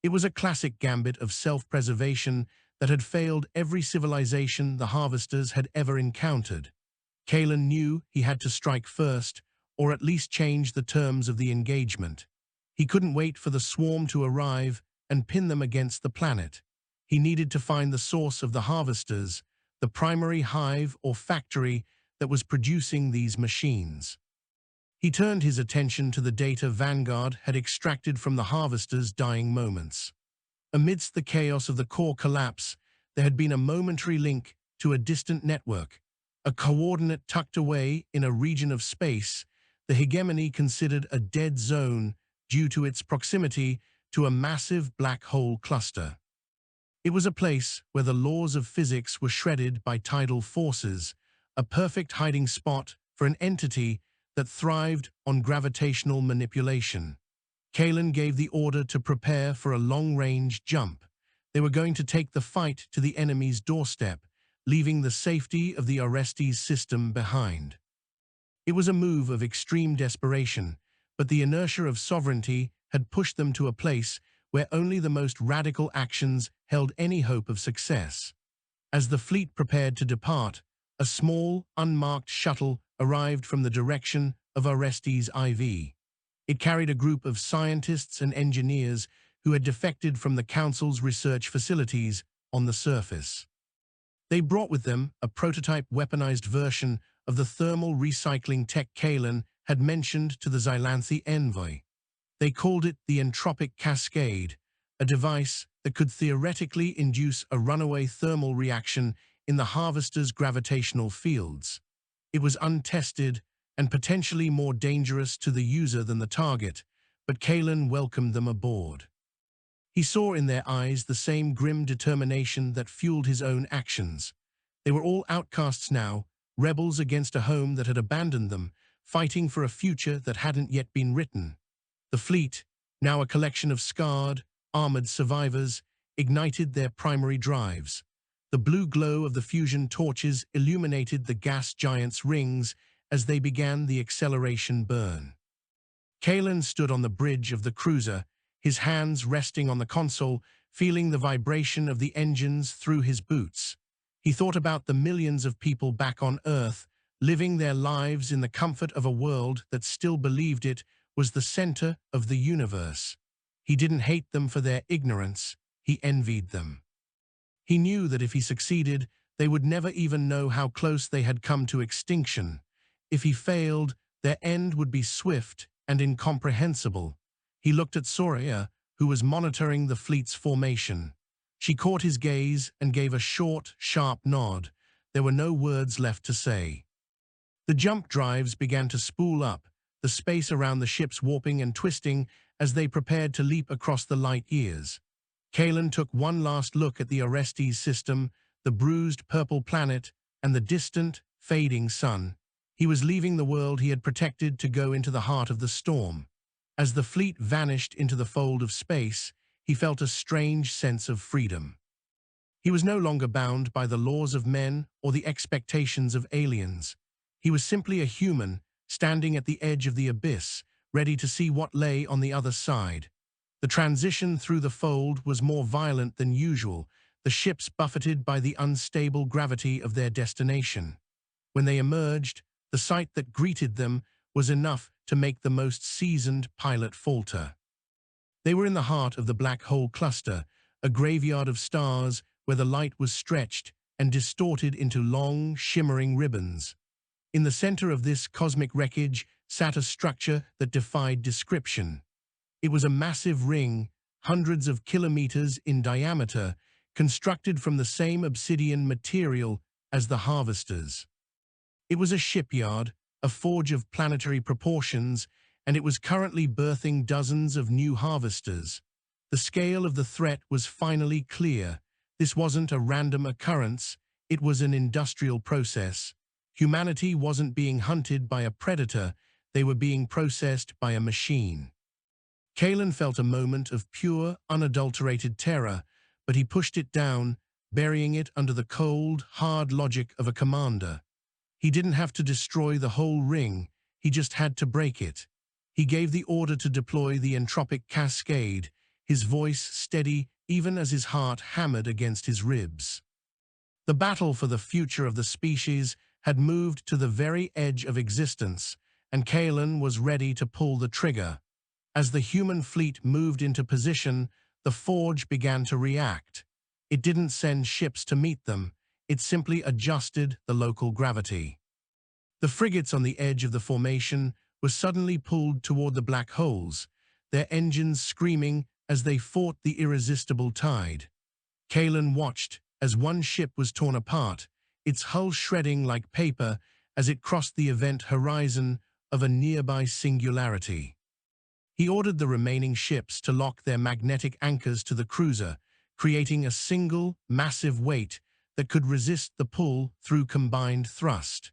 It was a classic gambit of self-preservation that had failed every civilization the Harvesters had ever encountered. Kaelen knew he had to strike first, or at least change the terms of the engagement. He couldn't wait for the swarm to arrive and pin them against the planet. He needed to find the source of the Harvesters, the primary hive or factory that was producing these machines. He turned his attention to the data Vanguard had extracted from the Harvesters' dying moments. Amidst the chaos of the core collapse, there had been a momentary link to a distant network, a coordinate tucked away in a region of space the Hegemony considered a dead zone due to its proximity to a massive black hole cluster. It was a place where the laws of physics were shredded by tidal forces, a perfect hiding spot for an entity that thrived on gravitational manipulation. Kaelen gave the order to prepare for a long-range jump. They were going to take the fight to the enemy's doorstep, leaving the safety of the Orestes system behind. It was a move of extreme desperation, but the inertia of sovereignty had pushed them to a place where only the most radical actions held any hope of success. As the fleet prepared to depart, a small, unmarked shuttle arrived from the direction of Orestes IV. It carried a group of scientists and engineers who had defected from the Council's research facilities on the surface. They brought with them a prototype weaponized version of the thermal recycling tech Kaelen had mentioned to the Xylanthi envoy. They called it the Entropic Cascade, a device that could theoretically induce a runaway thermal reaction in the Harvester's gravitational fields. It was untested and potentially more dangerous to the user than the target, but Kaelen welcomed them aboard. He saw in their eyes the same grim determination that fueled his own actions. They were all outcasts now, rebels against a home that had abandoned them, fighting for a future that hadn't yet been written. The fleet, now a collection of scarred, armored survivors, ignited their primary drives. The blue glow of the fusion torches illuminated the gas giant's rings as they began the acceleration burn. Kaelen stood on the bridge of the cruiser, his hands resting on the console, feeling the vibration of the engines through his boots. He thought about the millions of people back on Earth, living their lives in the comfort of a world that still believed it was the center of the universe. He didn't hate them for their ignorance, he envied them. He knew that if he succeeded, they would never even know how close they had come to extinction. If he failed, their end would be swift and incomprehensible. He looked at Soria, who was monitoring the fleet's formation. She caught his gaze and gave a short, sharp nod. There were no words left to say. The jump drives began to spool up, the space around the ships warping and twisting as they prepared to leap across the light years. Kaelen took one last look at the Orestes system, the bruised purple planet, and the distant, fading sun. He was leaving the world he had protected to go into the heart of the storm. As the fleet vanished into the fold of space, he felt a strange sense of freedom. He was no longer bound by the laws of men or the expectations of aliens. He was simply a human, standing at the edge of the abyss, ready to see what lay on the other side. The transition through the fold was more violent than usual. the ships buffeted by the unstable gravity of their destination. When they emerged, the sight that greeted them was enough to make the most seasoned pilot falter. They were in the heart of the black hole cluster, a graveyard of stars where the light was stretched and distorted into long, shimmering ribbons. In the center of this cosmic wreckage sat a structure that defied description. It was a massive ring, hundreds of kilometers in diameter, constructed from the same obsidian material as the harvesters. It was a shipyard, a forge of planetary proportions, and it was currently birthing dozens of new harvesters. The scale of the threat was finally clear. This wasn't a random occurrence, it was an industrial process. Humanity wasn't being hunted by a predator, they were being processed by a machine. Kaelen felt a moment of pure, unadulterated terror, but he pushed it down, burying it under the cold, hard logic of a commander. He didn't have to destroy the whole ring, he just had to break it. He gave the order to deploy the entropic cascade, his voice steady even as his heart hammered against his ribs. The battle for the future of the species had moved to the very edge of existence, and Kaelen was ready to pull the trigger. As the human fleet moved into position, the forge began to react. It didn't send ships to meet them, it simply adjusted the local gravity. The frigates on the edge of the formation were suddenly pulled toward the black holes, their engines screaming as they fought the irresistible tide. Kaelen watched as one ship was torn apart, its hull shredding like paper as it crossed the event horizon of a nearby singularity. He ordered the remaining ships to lock their magnetic anchors to the cruiser, creating a single, massive weight that could resist the pull through combined thrust.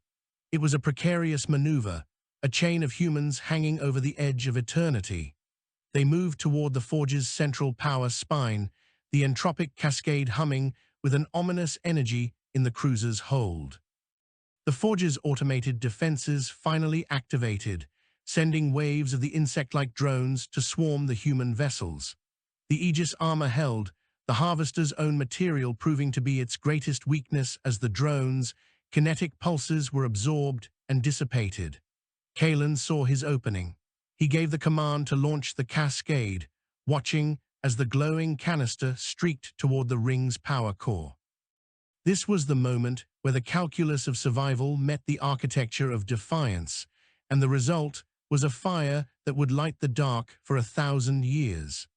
It was a precarious maneuver, a chain of humans hanging over the edge of eternity. They moved toward the forge's central power spine, the entropic cascade humming with an ominous energy in the cruiser's hold. The forge's automated defenses finally activated, sending waves of the insect-like drones to swarm the human vessels. The Aegis armor held, the harvester's own material proving to be its greatest weakness as the drones' kinetic pulses were absorbed and dissipated. Kaelen saw his opening. He gave the command to launch the cascade, watching as the glowing canister streaked toward the ring's power core. This was the moment where the calculus of survival met the architecture of defiance, and the result was a fire that would light the dark for 1,000 years.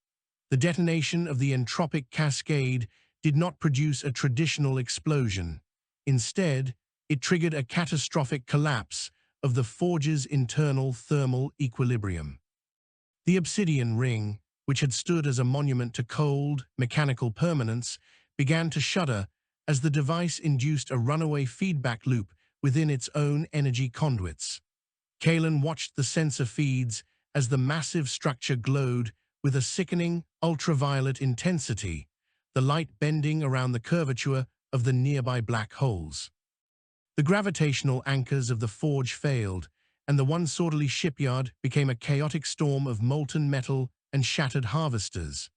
The detonation of the entropic cascade did not produce a traditional explosion. Instead, it triggered a catastrophic collapse of the forge's internal thermal equilibrium. The obsidian ring, which had stood as a monument to cold, mechanical permanence, began to shudder as the device induced a runaway feedback loop within its own energy conduits. Kaelen watched the sensor feeds as the massive structure glowed with a sickening, ultraviolet intensity, the light bending around the curvature of the nearby black holes. The gravitational anchors of the forge failed, and the once orderly shipyard became a chaotic storm of molten metal and shattered harvesters.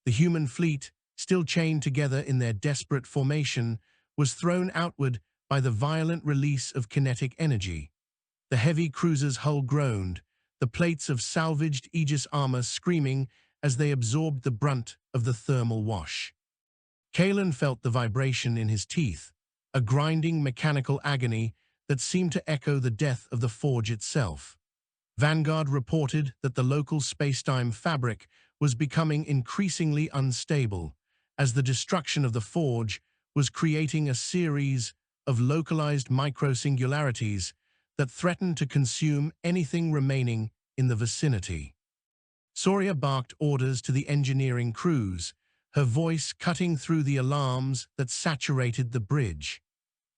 The human fleet, still chained together in their desperate formation, was thrown outward by the violent release of kinetic energy. The heavy cruiser's hull groaned, the plates of salvaged Aegis armor screaming as they absorbed the brunt of the thermal wash. Kaelen felt the vibration in his teeth, a grinding mechanical agony that seemed to echo the death of the forge itself. Vanguard reported that the local spacetime fabric was becoming increasingly unstable, as the destruction of the forge was creating a series of localized micro-singularities that threatened to consume anything remaining in the vicinity. Soria barked orders to the engineering crews, her voice cutting through the alarms that saturated the bridge.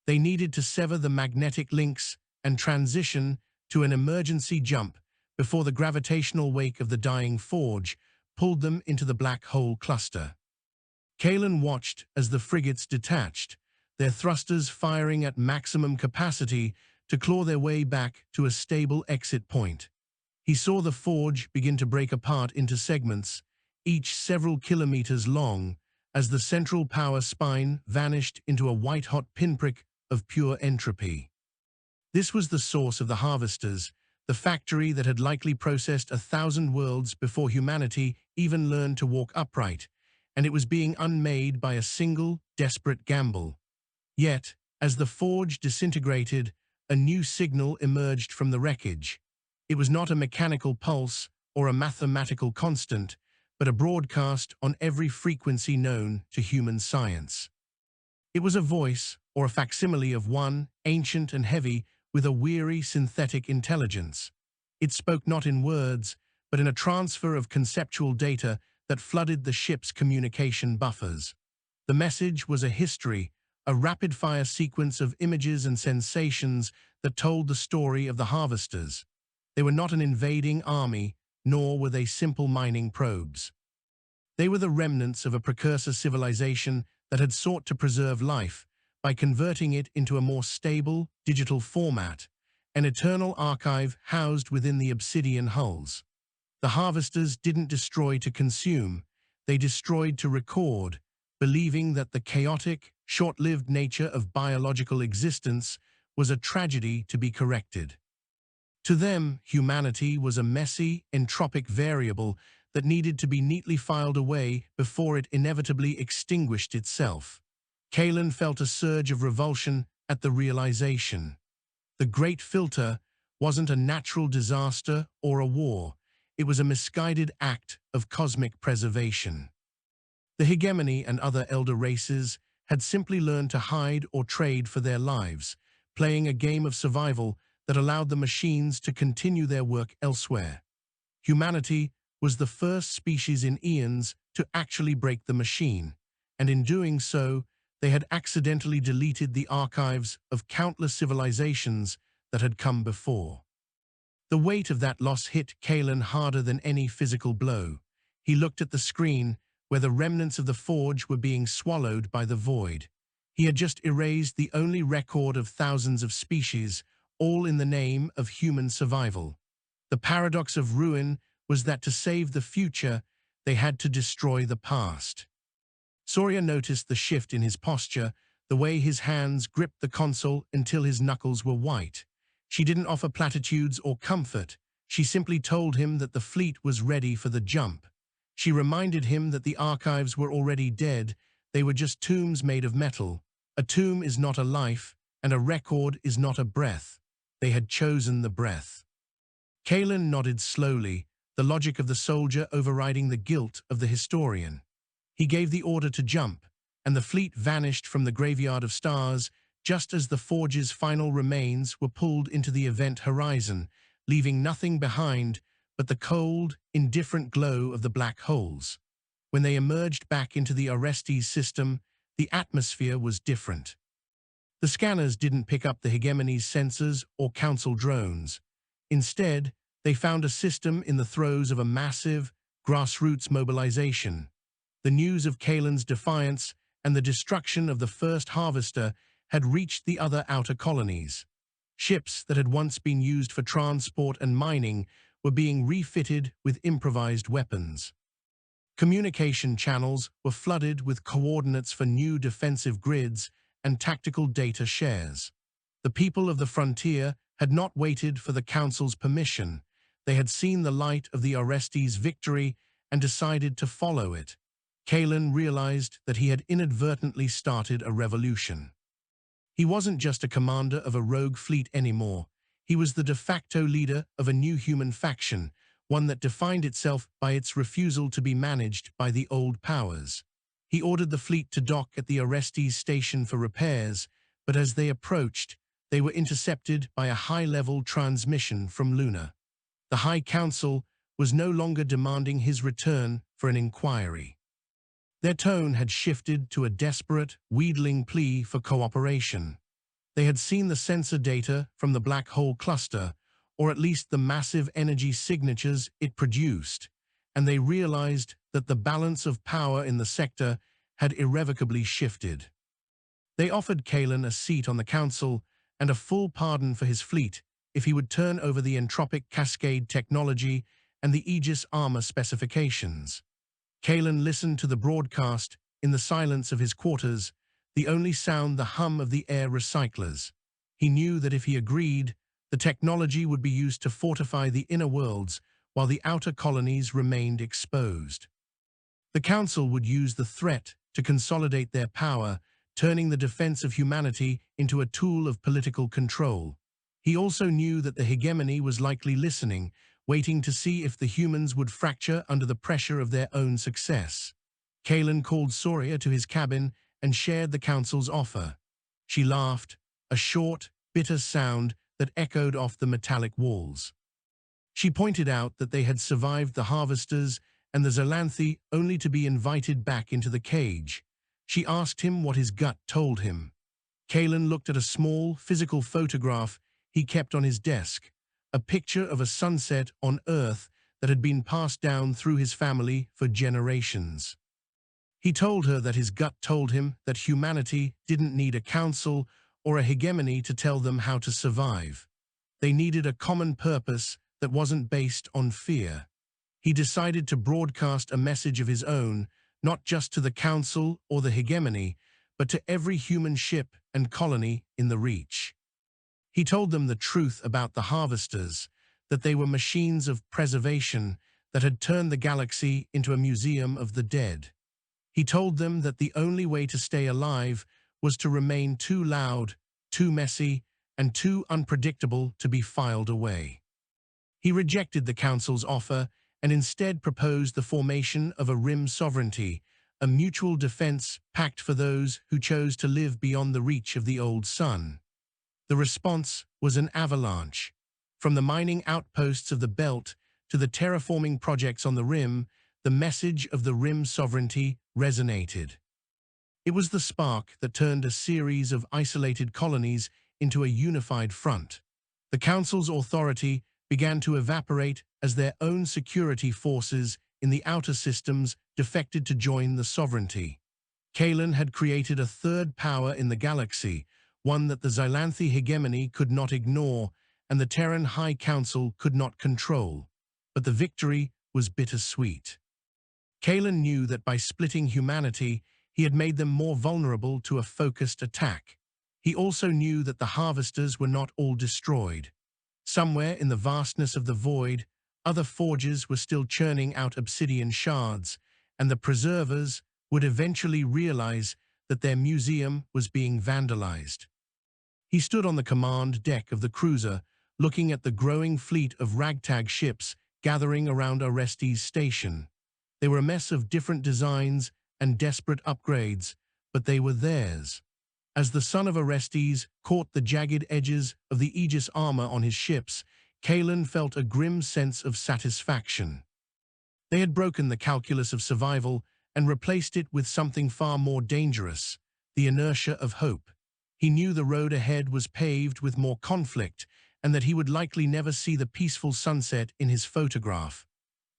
They needed to sever the magnetic links and transition to an emergency jump before the gravitational wake of the dying forge pulled them into the black hole cluster. Kaelen watched as the frigates detached, their thrusters firing at maximum capacity to claw their way back to a stable exit point. He saw the forge begin to break apart into segments, each several kilometers long, as the central power spine vanished into a white-hot pinprick of pure entropy. This was the source of the harvesters, the factory that had likely processed 1,000 worlds before humanity even learned to walk upright, and it was being unmade by a single, desperate gamble. Yet, as the forge disintegrated, a new signal emerged from the wreckage. It was not a mechanical pulse or a mathematical constant, but a broadcast on every frequency known to human science. It was a voice, or a facsimile of one, ancient and heavy, with a weary synthetic intelligence. It spoke not in words, but in a transfer of conceptual data that flooded the ship's communication buffers. The message was a history, a rapid-fire sequence of images and sensations that told the story of the harvesters. They were not an invading army, nor were they simple mining probes. They were the remnants of a precursor civilization that had sought to preserve life by converting it into a more stable, digital format, an eternal archive housed within the obsidian hulls. The harvesters didn't destroy to consume, they destroyed to record, believing that the chaotic, short-lived nature of biological existence was a tragedy to be corrected. To them, humanity was a messy, entropic variable that needed to be neatly filed away before it inevitably extinguished itself. Kaelen felt a surge of revulsion at the realization. The Great Filter wasn't a natural disaster or a war. It was a misguided act of cosmic preservation. The Hegemony and other elder races had simply learned to hide or trade for their lives, playing a game of survival that allowed the machines to continue their work elsewhere. Humanity was the first species in eons to actually break the machine, and in doing so, they had accidentally deleted the archives of countless civilizations that had come before. The weight of that loss hit Kaelen harder than any physical blow. He looked at the screen, where the remnants of the forge were being swallowed by the void. He had just erased the only record of thousands of species, all in the name of human survival. The paradox of ruin was that to save the future, they had to destroy the past. Soria noticed the shift in his posture, the way his hands gripped the console until his knuckles were white. She didn't offer platitudes or comfort. She simply told him that the fleet was ready for the jump. She reminded him that the archives were already dead. They were just tombs made of metal. A tomb is not a life, and a record is not a breath. They had chosen the breath. Kaelen nodded slowly, the logic of the soldier overriding the guilt of the historian. He gave the order to jump, and the fleet vanished from the graveyard of stars just as the forge's final remains were pulled into the event horizon, leaving nothing behind but the cold, indifferent glow of the black holes. When they emerged back into the Orestes system, the atmosphere was different. The scanners didn't pick up the Hegemony's sensors or council drones. Instead, they found a system in the throes of a massive, grassroots mobilization. The news of Kaelen's defiance and the destruction of the first harvester had reached the other outer colonies. Ships that had once been used for transport and mining were being refitted with improvised weapons. Communication channels were flooded with coordinates for new defensive grids and tactical data shares. The people of the frontier had not waited for the Council's permission. They had seen the light of the Orestes victory and decided to follow it. Kaelen realized that he had inadvertently started a revolution. He wasn't just a commander of a rogue fleet anymore. He was the de facto leader of a new human faction, one that defined itself by its refusal to be managed by the old powers. He ordered the fleet to dock at the Orestes station for repairs, but as they approached, they were intercepted by a high-level transmission from Luna. The High Council was no longer demanding his return for an inquiry. Their tone had shifted to a desperate, wheedling plea for cooperation. They had seen the sensor data from the black hole cluster, or at least the massive energy signatures it produced, and they realized that the balance of power in the sector had irrevocably shifted. They offered Kaelen a seat on the council and a full pardon for his fleet if he would turn over the entropic cascade technology and the Aegis armor specifications. Kaelen listened to the broadcast, in the silence of his quarters, the only sound the hum of the air recyclers. He knew that if he agreed, the technology would be used to fortify the inner worlds while the outer colonies remained exposed. The Council would use the threat to consolidate their power, turning the defense of humanity into a tool of political control. He also knew that the hegemony was likely listening, waiting to see if the humans would fracture under the pressure of their own success. Kaelen called Soria to his cabin and shared the Council's offer. She laughed, a short, bitter sound that echoed off the metallic walls. She pointed out that they had survived the harvesters and the Xylanthi only to be invited back into the cage. She asked him what his gut told him. Kaelen looked at a small, physical photograph he kept on his desk, a picture of a sunset on Earth that had been passed down through his family for generations. He told her that his gut told him that humanity didn't need a council or a hegemony to tell them how to survive. They needed a common purpose that wasn't based on fear. He decided to broadcast a message of his own, not just to the council or the hegemony, but to every human ship and colony in the Reach. He told them the truth about the harvesters, that they were machines of preservation that had turned the galaxy into a museum of the dead. He told them that the only way to stay alive was to remain too loud, too messy, and too unpredictable to be filed away. He rejected the Council's offer and instead proposed the formation of a Rim sovereignty, a mutual defense pact for those who chose to live beyond the reach of the old sun. The response was an avalanche. From the mining outposts of the Belt to the terraforming projects on the Rim, the message of the Rim sovereignty resonated. It was the spark that turned a series of isolated colonies into a unified front. The Council's authority began to evaporate as their own security forces in the outer systems defected to join the sovereignty. Kaelen had created a third power in the galaxy, one that the Xylanthi Hegemony could not ignore and the Terran High Council could not control. But the victory was bittersweet. Kaelen knew that by splitting humanity, he had made them more vulnerable to a focused attack. He also knew that the harvesters were not all destroyed. Somewhere in the vastness of the void, other forges were still churning out obsidian shards, and the preservers would eventually realize that their museum was being vandalized. He stood on the command deck of the cruiser, looking at the growing fleet of ragtag ships gathering around Orestes station. They were a mess of different designs and desperate upgrades, but they were theirs. As the son of Orestes caught the jagged edges of the Aegis armor on his ships, Kaelen felt a grim sense of satisfaction. They had broken the calculus of survival and replaced it with something far more dangerous, the inertia of hope. He knew the road ahead was paved with more conflict and that he would likely never see the peaceful sunset in his photograph.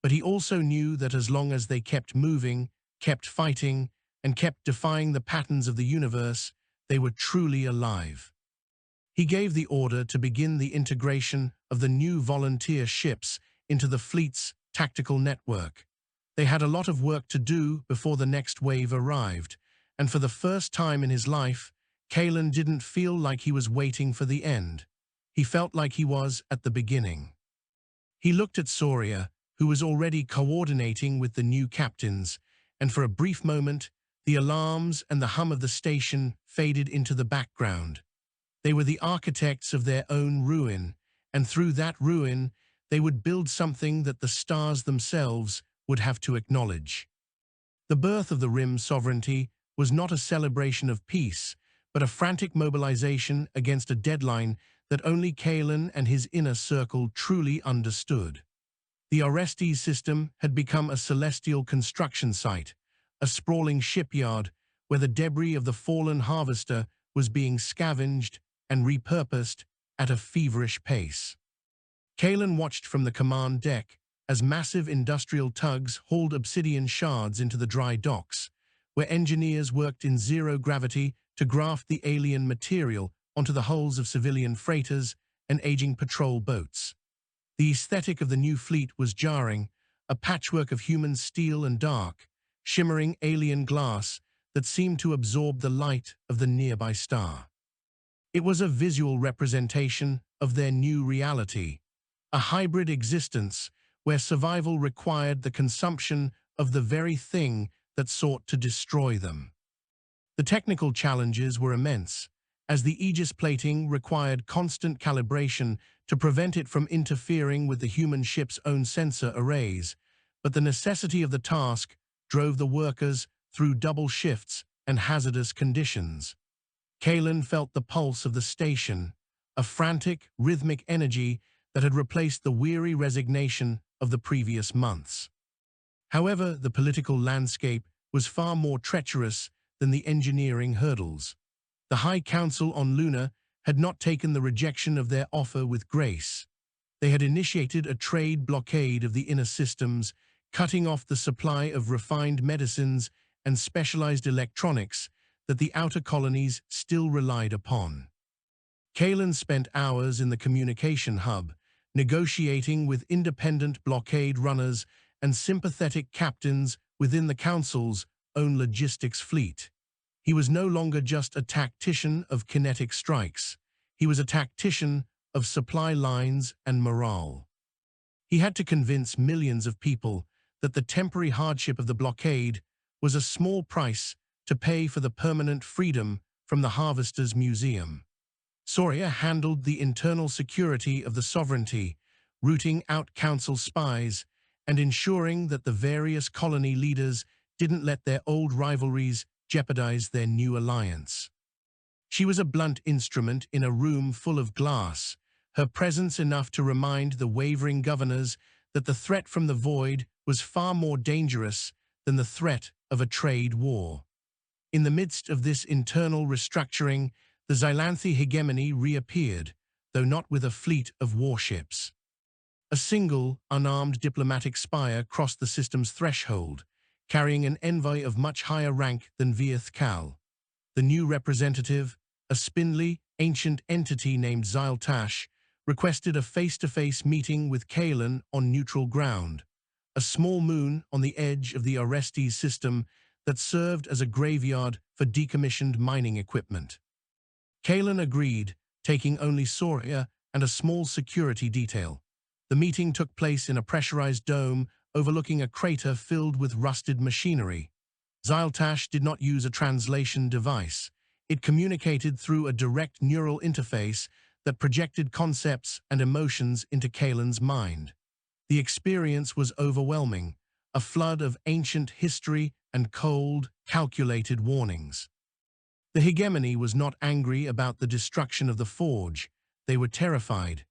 But he also knew that as long as they kept moving, kept fighting, and kept defying the patterns of the universe, they were truly alive. He gave the order to begin the integration of the new volunteer ships into the fleet's tactical network. They had a lot of work to do before the next wave arrived, and for the first time in his life, Kaelen didn't feel like he was waiting for the end. He felt like he was at the beginning. He looked at Soria, who was already coordinating with the new captains, and for a brief moment, the alarms and the hum of the station faded into the background. They were the architects of their own ruin, and through that ruin, they would build something that the stars themselves would have to acknowledge. The birth of the Rim sovereignty was not a celebration of peace, but a frantic mobilization against a deadline that only Kaelen and his inner circle truly understood. The Orestes system had become a celestial construction site, a sprawling shipyard where the debris of the fallen harvester was being scavenged and repurposed at a feverish pace. Kaelen watched from the command deck as massive industrial tugs hauled obsidian shards into the dry docks, where engineers worked in zero gravity to graft the alien material onto the hulls of civilian freighters and aging patrol boats. The aesthetic of the new fleet was jarring, a patchwork of human steel and dark, shimmering alien glass that seemed to absorb the light of the nearby star. It was a visual representation of their new reality, a hybrid existence where survival required the consumption of the very thing that sought to destroy them. The technical challenges were immense, as the Aegis plating required constant calibration to prevent it from interfering with the human ship's own sensor arrays, but the necessity of the task drove the workers through double shifts and hazardous conditions. Kaelen felt the pulse of the station, a frantic, rhythmic energy that had replaced the weary resignation of the previous months. However, the political landscape was far more treacherous than the engineering hurdles. The High Council on Luna had not taken the rejection of their offer with grace. They had initiated a trade blockade of the inner systems, cutting off the supply of refined medicines and specialized electronics that the outer colonies still relied upon. Kaelen spent hours in the communication hub, negotiating with independent blockade runners and sympathetic captains within the Council's own logistics fleet. He was no longer just a tactician of kinetic strikes. He was a tactician of supply lines and morale. He had to convince millions of people that the temporary hardship of the blockade was a small price to pay for the permanent freedom from the Harvester's Museum. Soria handled the internal security of the sovereignty, rooting out council spies and ensuring that the various colony leaders didn't let their old rivalries jeopardize their new alliance. She was a blunt instrument in a room full of glass, her presence enough to remind the wavering governors that the threat from the void was far more dangerous than the threat of a trade war. In the midst of this internal restructuring, the Xylanthi Hegemony reappeared, though not with a fleet of warships. A single, unarmed diplomatic spire crossed the system's threshold, carrying an envoy of much higher rank than Vieth Kal. The new representative, a spindly, ancient entity named Xylanthi, requested a face-to-face meeting with Kaelen on neutral ground, a small moon on the edge of the Orestes system that served as a graveyard for decommissioned mining equipment. Kaelen agreed, taking only Soria and a small security detail. The meeting took place in a pressurized dome overlooking a crater filled with rusted machinery. Xylanthi did not use a translation device. It communicated through a direct neural interface that projected concepts and emotions into Kaelen's mind. The experience was overwhelming, a flood of ancient history and cold, calculated warnings. The Hegemony was not angry about the destruction of the forge. They were terrified.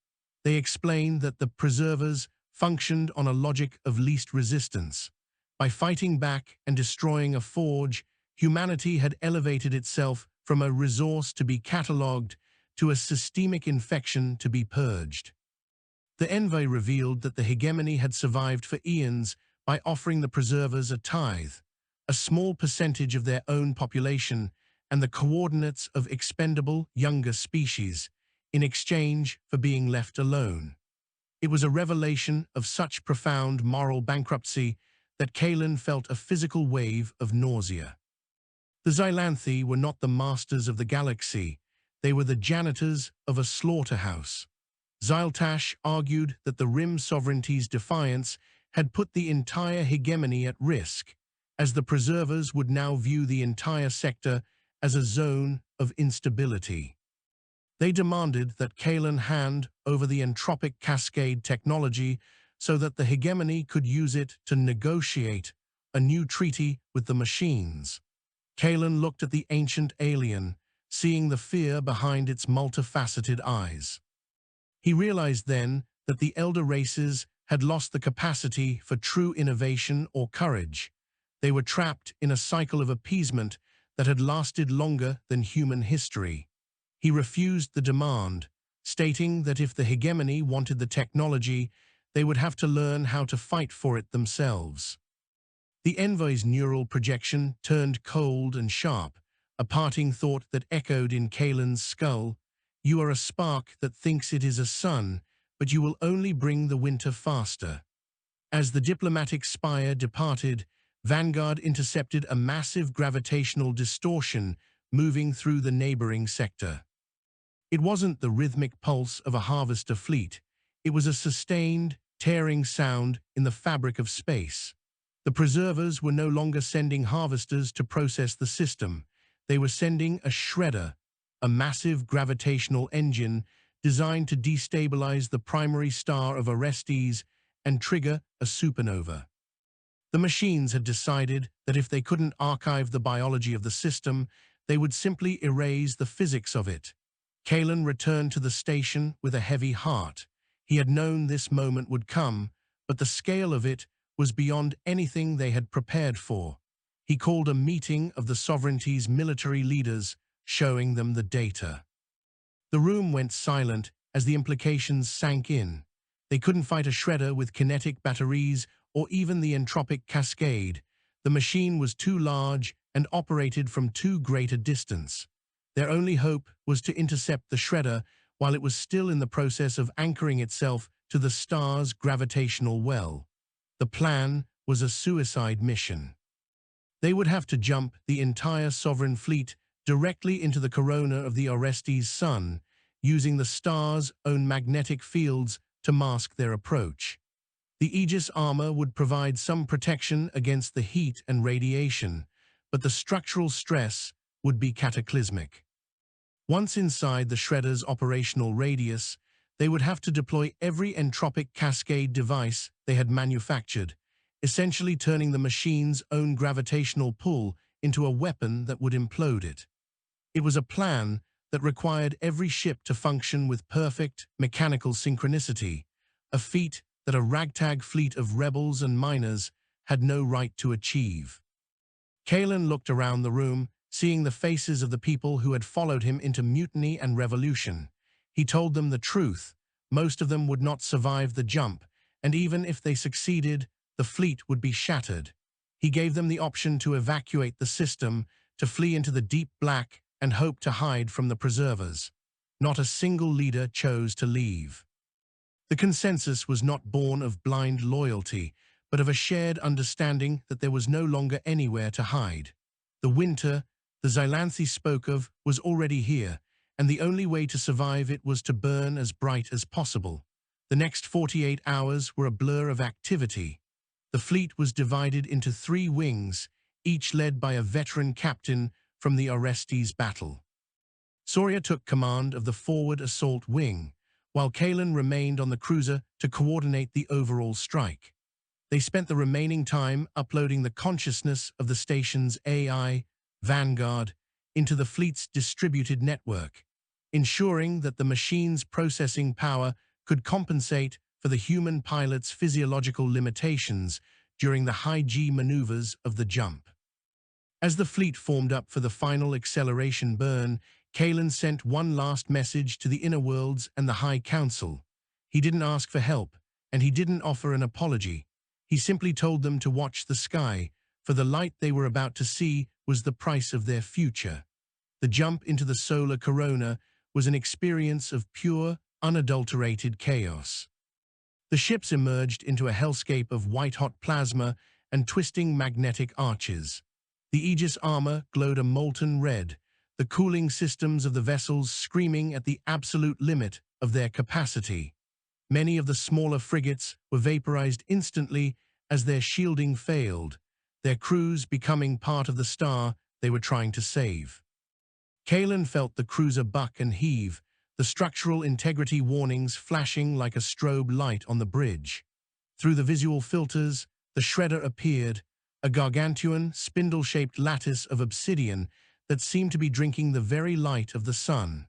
They explained that the preservers functioned on a logic of least resistance. By fighting back and destroying a forge, humanity had elevated itself from a resource to be catalogued to a systemic infection to be purged. The envoy revealed that the Hegemony had survived for eons by offering the preservers a tithe, a small percentage of their own population, and the coordinates of expendable younger species, in exchange for being left alone. It was a revelation of such profound moral bankruptcy that Kaelen felt a physical wave of nausea. The Xylanthi were not the masters of the galaxy, they were the janitors of a slaughterhouse. Xylanthi argued that the Rim sovereignty's defiance had put the entire hegemony at risk, as the preservers would now view the entire sector as a zone of instability. They demanded that Kaelen hand over the entropic cascade technology so that the hegemony could use it to negotiate a new treaty with the machines. Kaelen looked at the ancient alien, seeing the fear behind its multifaceted eyes. He realized then that the elder races had lost the capacity for true innovation or courage. They were trapped in a cycle of appeasement that had lasted longer than human history. He refused the demand, stating that if the hegemony wanted the technology, they would have to learn how to fight for it themselves. The envoy's neural projection turned cold and sharp, a parting thought that echoed in Kaelen's skull. You are a spark that thinks it is a sun, but you will only bring the winter faster. As the diplomatic spire departed, Vanguard intercepted a massive gravitational distortion moving through the neighboring sector. It wasn't the rhythmic pulse of a harvester fleet. It was a sustained, tearing sound in the fabric of space. The preservers were no longer sending harvesters to process the system. They were sending a shredder, a massive gravitational engine designed to destabilize the primary star of Orestes and trigger a supernova. The machines had decided that if they couldn't archive the biology of the system, they would simply erase the physics of it. Kaelen returned to the station with a heavy heart. He had known this moment would come, but the scale of it was beyond anything they had prepared for. He called a meeting of the sovereignty's military leaders, showing them the data. The room went silent as the implications sank in. They couldn't fight a shredder with kinetic batteries or even the entropic cascade. The machine was too large and operated from too great a distance. Their only hope was to intercept the shredder while it was still in the process of anchoring itself to the star's gravitational well. The plan was a suicide mission. They would have to jump the entire sovereign fleet directly into the corona of the Orestes sun, using the star's own magnetic fields to mask their approach. The Aegis armor would provide some protection against the heat and radiation, but the structural stress would be cataclysmic. Once inside the shredder's operational radius, they would have to deploy every entropic cascade device they had manufactured, essentially turning the machine's own gravitational pull into a weapon that would implode it. It was a plan that required every ship to function with perfect mechanical synchronicity, a feat that a ragtag fleet of rebels and miners had no right to achieve. Kaelen looked around the room, seeing the faces of the people who had followed him into mutiny and revolution. He told them the truth. Most of them would not survive the jump, and even if they succeeded, the fleet would be shattered. He gave them the option to evacuate the system, to flee into the deep black and hope to hide from the preservers. Not a single leader chose to leave. The consensus was not born of blind loyalty, but of a shared understanding that there was no longer anywhere to hide. The winter the Xylanthi spoke of was already here, and the only way to survive it was to burn as bright as possible. The next 48 hours were a blur of activity. The fleet was divided into 3 wings, each led by a veteran captain from the Orestes battle. Soria took command of the forward assault wing, while Kaelen remained on the cruiser to coordinate the overall strike. They spent the remaining time uploading the consciousness of the station's AI, Vanguard, into the fleet's distributed network, ensuring that the machine's processing power could compensate for the human pilot's physiological limitations during the high-G maneuvers of the jump. As the fleet formed up for the final acceleration burn, Kaelen sent one last message to the inner worlds and the High Council. He didn't ask for help, and he didn't offer an apology. He simply told them to watch the sky, for the light they were about to see was the price of their future. The jump into the solar corona was an experience of pure, unadulterated chaos. The ships emerged into a hellscape of white-hot plasma and twisting magnetic arches. The Aegis armor glowed a molten red, the cooling systems of the vessels screaming at the absolute limit of their capacity. Many of the smaller frigates were vaporized instantly as their shielding failed, their crews becoming part of the star they were trying to save. Kaelen felt the cruiser buck and heave, the structural integrity warnings flashing like a strobe light on the bridge. Through the visual filters, the shredder appeared, a gargantuan, spindle-shaped lattice of obsidian that seemed to be drinking the very light of the sun.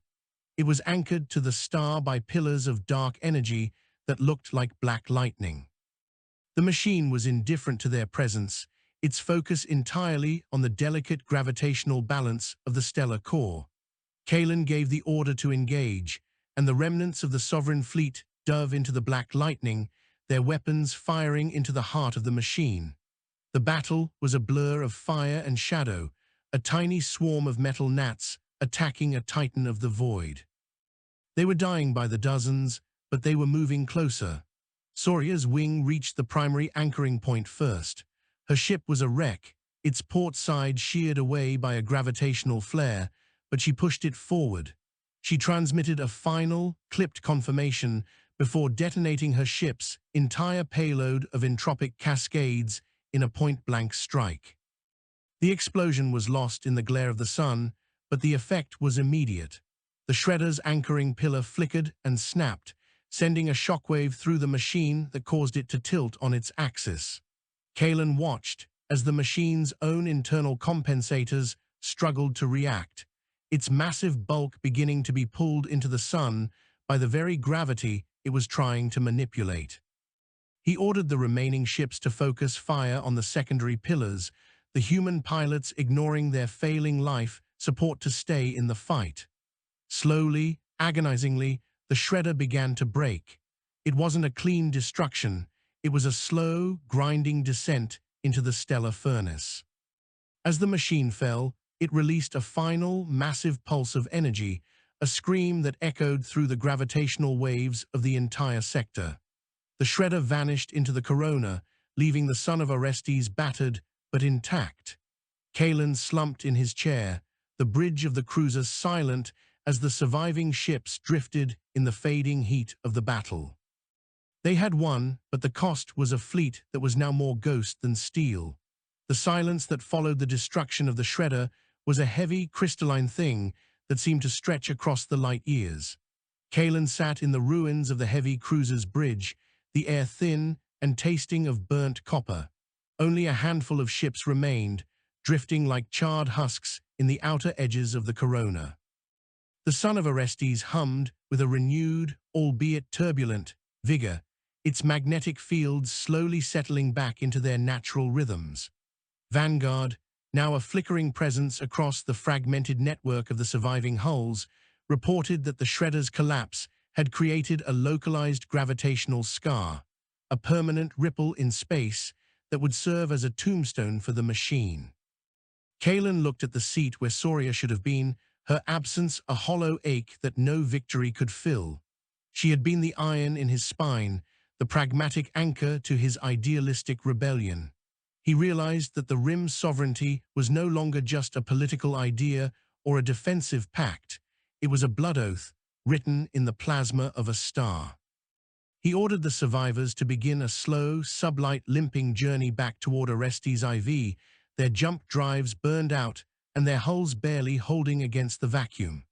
It was anchored to the star by pillars of dark energy that looked like black lightning. The machine was indifferent to their presence, its focus entirely on the delicate gravitational balance of the stellar core. Kaelen gave the order to engage, and the remnants of the sovereign fleet dove into the black lightning, their weapons firing into the heart of the machine. The battle was a blur of fire and shadow, a tiny swarm of metal gnats attacking a titan of the void. They were dying by the dozens, but they were moving closer. Soria's wing reached the primary anchoring point first. Her ship was a wreck, its port side sheared away by a gravitational flare, but she pushed it forward. She transmitted a final, clipped confirmation before detonating her ship's entire payload of entropic cascades in a point-blank strike. The explosion was lost in the glare of the sun, but the effect was immediate. The shredder's anchoring pillar flickered and snapped, sending a shockwave through the machine that caused it to tilt on its axis. Kaelen watched as the machine's own internal compensators struggled to react, its massive bulk beginning to be pulled into the sun by the very gravity it was trying to manipulate. He ordered the remaining ships to focus fire on the secondary pillars, the human pilots ignoring their failing life support to stay in the fight. Slowly, agonizingly, the shredder began to break. It wasn't a clean destruction, it was a slow, grinding descent into the stellar furnace. As the machine fell, it released a final, massive pulse of energy, a scream that echoed through the gravitational waves of the entire sector. The shredder vanished into the corona, leaving the son of Orestes battered but intact. Kaelen slumped in his chair, the bridge of the cruiser silent as the surviving ships drifted in the fading heat of the battle. They had won, but the cost was a fleet that was now more ghost than steel. The silence that followed the destruction of the shredder was a heavy, crystalline thing that seemed to stretch across the light years. Kaelen sat in the ruins of the heavy cruiser's bridge, the air thin and tasting of burnt copper. Only a handful of ships remained, drifting like charred husks in the outer edges of the corona. The son of Orestes hummed with a renewed, albeit turbulent, vigor, its magnetic fields slowly settling back into their natural rhythms. Vanguard, now a flickering presence across the fragmented network of the surviving hulls, reported that the shredder's collapse had created a localized gravitational scar, a permanent ripple in space that would serve as a tombstone for the machine. Kaelen looked at the seat where Soria should have been, her absence a hollow ache that no victory could fill. She had been the iron in his spine, the pragmatic anchor to his idealistic rebellion. He realized that the Rim's sovereignty was no longer just a political idea or a defensive pact. It was a blood oath written in the plasma of a star. He ordered the survivors to begin a slow, sublight limping journey back toward Orestes IV, their jump drives burned out and their hulls barely holding against the vacuum.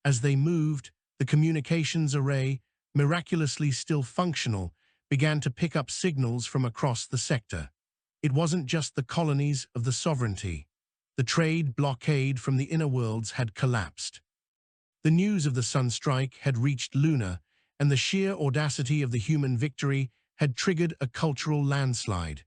As they moved, the communications array, miraculously still functional, began to pick up signals from across the sector. It wasn't just the colonies of the sovereignty. The trade blockade from the inner worlds had collapsed. The news of the Sunstrike had reached Luna, and the sheer audacity of the human victory had triggered a cultural landslide.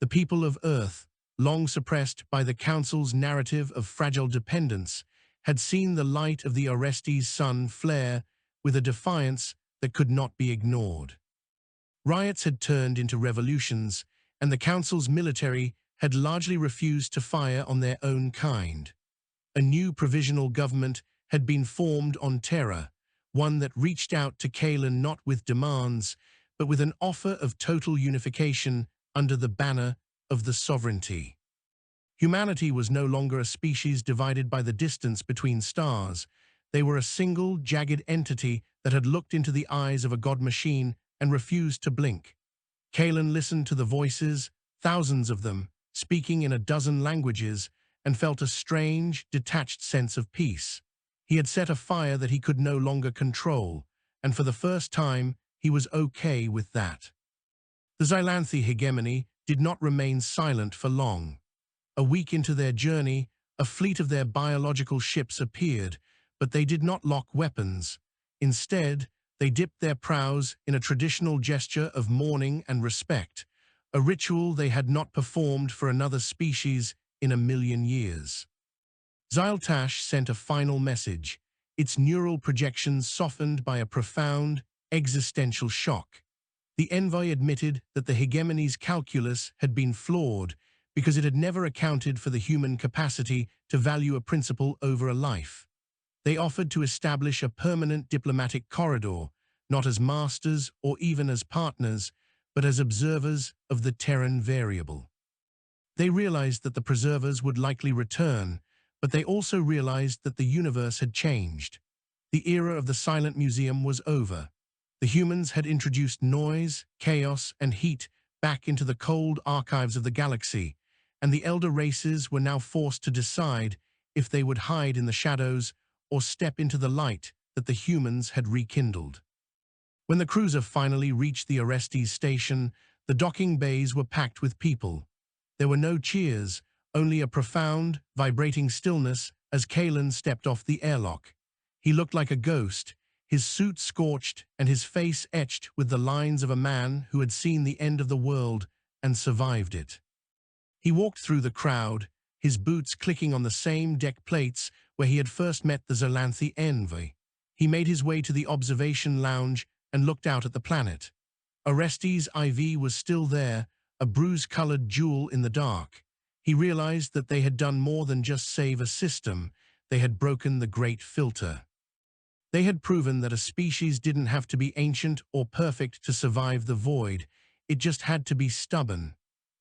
The people of Earth, long suppressed by the Council's narrative of fragile dependence, had seen the light of the Orestes sun flare with a defiance that could not be ignored. Riots had turned into revolutions, and the Council's military had largely refused to fire on their own kind. A new provisional government had been formed on Terra, one that reached out to Kaelen not with demands, but with an offer of total unification under the banner of the sovereignty. Humanity was no longer a species divided by the distance between stars. They were a single, jagged entity that had looked into the eyes of a god machine and refused to blink. Kaelen listened to the voices, thousands of them, speaking in a dozen languages, and felt a strange, detached sense of peace. He had set a fire that he could no longer control, and for the first time, he was okay with that. The Xylanthi Hegemony did not remain silent for long. A week into their journey, a fleet of their biological ships appeared, but they did not lock weapons. Instead, they dipped their prows in a traditional gesture of mourning and respect, a ritual they had not performed for another species in 1,000,000 years. Xylanthi sent a final message, its neural projections softened by a profound, existential shock. The envoy admitted that the hegemony's calculus had been flawed because it had never accounted for the human capacity to value a principle over a life. They offered to establish a permanent diplomatic corridor, not as masters or even as partners, but as observers of the Terran variable. They realized that the preservers would likely return, but they also realized that the universe had changed. The era of the silent museum was over. The humans had introduced noise, chaos, and heat back into the cold archives of the galaxy, and the elder races were now forced to decide if they would hide in the shadows or step into the light that the humans had rekindled. When the cruiser finally reached the Orestes station, the docking bays were packed with people. There were no cheers, only a profound, vibrating stillness as Kaelen stepped off the airlock. He looked like a ghost, his suit scorched and his face etched with the lines of a man who had seen the end of the world and survived it. He walked through the crowd, his boots clicking on the same deck plates where he had first met the Xylanthi HFY. He made his way to the observation lounge and looked out at the planet. Orestes IV was still there, a bruise-colored jewel in the dark. He realized that they had done more than just save a system. They had broken the great filter. They had proven that a species didn't have to be ancient or perfect to survive the void. It just had to be stubborn.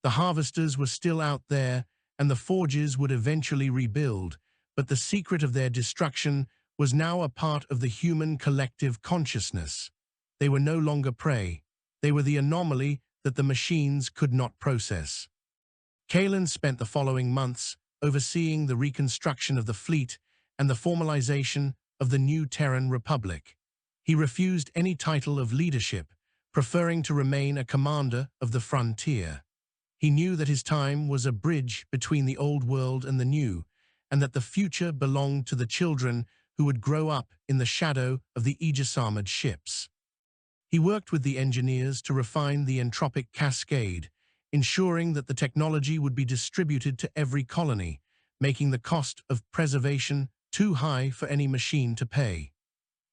The harvesters were still out there, and the forges would eventually rebuild, but the secret of their destruction was now a part of the human collective consciousness. They were no longer prey. They were the anomaly that the machines could not process. Kaelen spent the following months overseeing the reconstruction of the fleet and the formalization of the new Terran Republic. He refused any title of leadership, preferring to remain a commander of the frontier. He knew that his time was a bridge between the old world and the new, and that the future belonged to the children who would grow up in the shadow of the Aegis-armored ships. He worked with the engineers to refine the entropic cascade, ensuring that the technology would be distributed to every colony, making the cost of preservation too high for any machine to pay.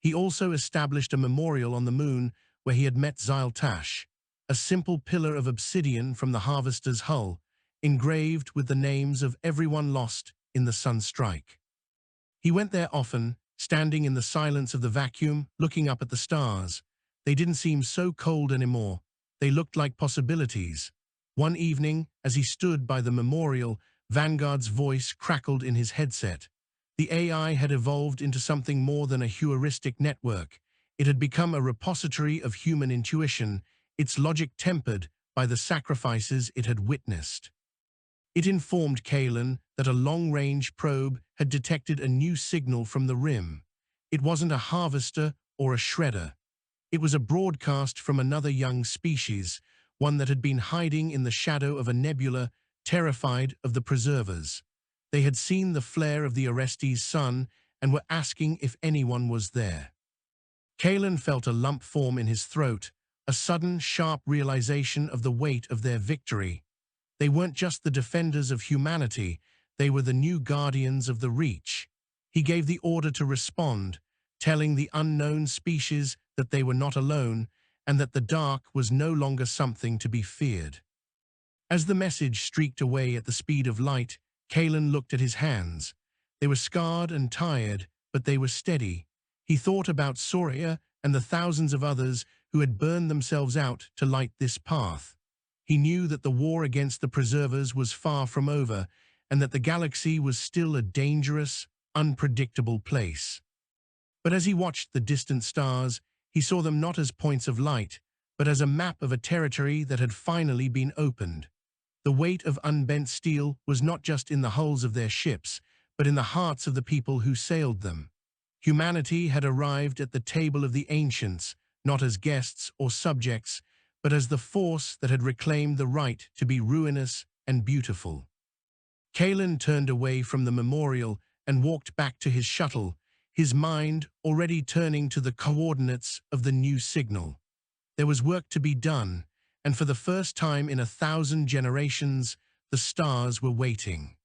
He also established a memorial on the moon where he had met Xylanthi, a simple pillar of obsidian from the harvester's hull, engraved with the names of everyone lost in the sunstrike. He went there often, standing in the silence of the vacuum, looking up at the stars. They didn't seem so cold anymore. They looked like possibilities. One evening, as he stood by the memorial, Vanguard's voice crackled in his headset. The AI had evolved into something more than a heuristic network. It had become a repository of human intuition, its logic tempered by the sacrifices it had witnessed. It informed Kaelen that a long-range probe had detected a new signal from the rim. It wasn't a harvester or a shredder. It was a broadcast from another young species, one that had been hiding in the shadow of a nebula, terrified of the preservers. They had seen the flare of the Orestes sun and were asking if anyone was there. Kaelen felt a lump form in his throat, a sudden, sharp realization of the weight of their victory. They weren't just the defenders of humanity, they were the new guardians of the Reach. He gave the order to respond, telling the unknown species that they were not alone and that the dark was no longer something to be feared. As the message streaked away at the speed of light, Kaelen looked at his hands. They were scarred and tired, but they were steady. He thought about Soria and the thousands of others who had burned themselves out to light this path. He knew that the war against the preservers was far from over, and that the galaxy was still a dangerous, unpredictable place. But as he watched the distant stars, he saw them not as points of light, but as a map of a territory that had finally been opened. The weight of unbent steel was not just in the hulls of their ships, but in the hearts of the people who sailed them. Humanity had arrived at the table of the ancients, not as guests or subjects, but as the force that had reclaimed the right to be ruinous and beautiful. Kaelen turned away from the memorial and walked back to his shuttle, his mind already turning to the coordinates of the new signal. There was work to be done, and for the first time in 1,000 generations, the stars were waiting.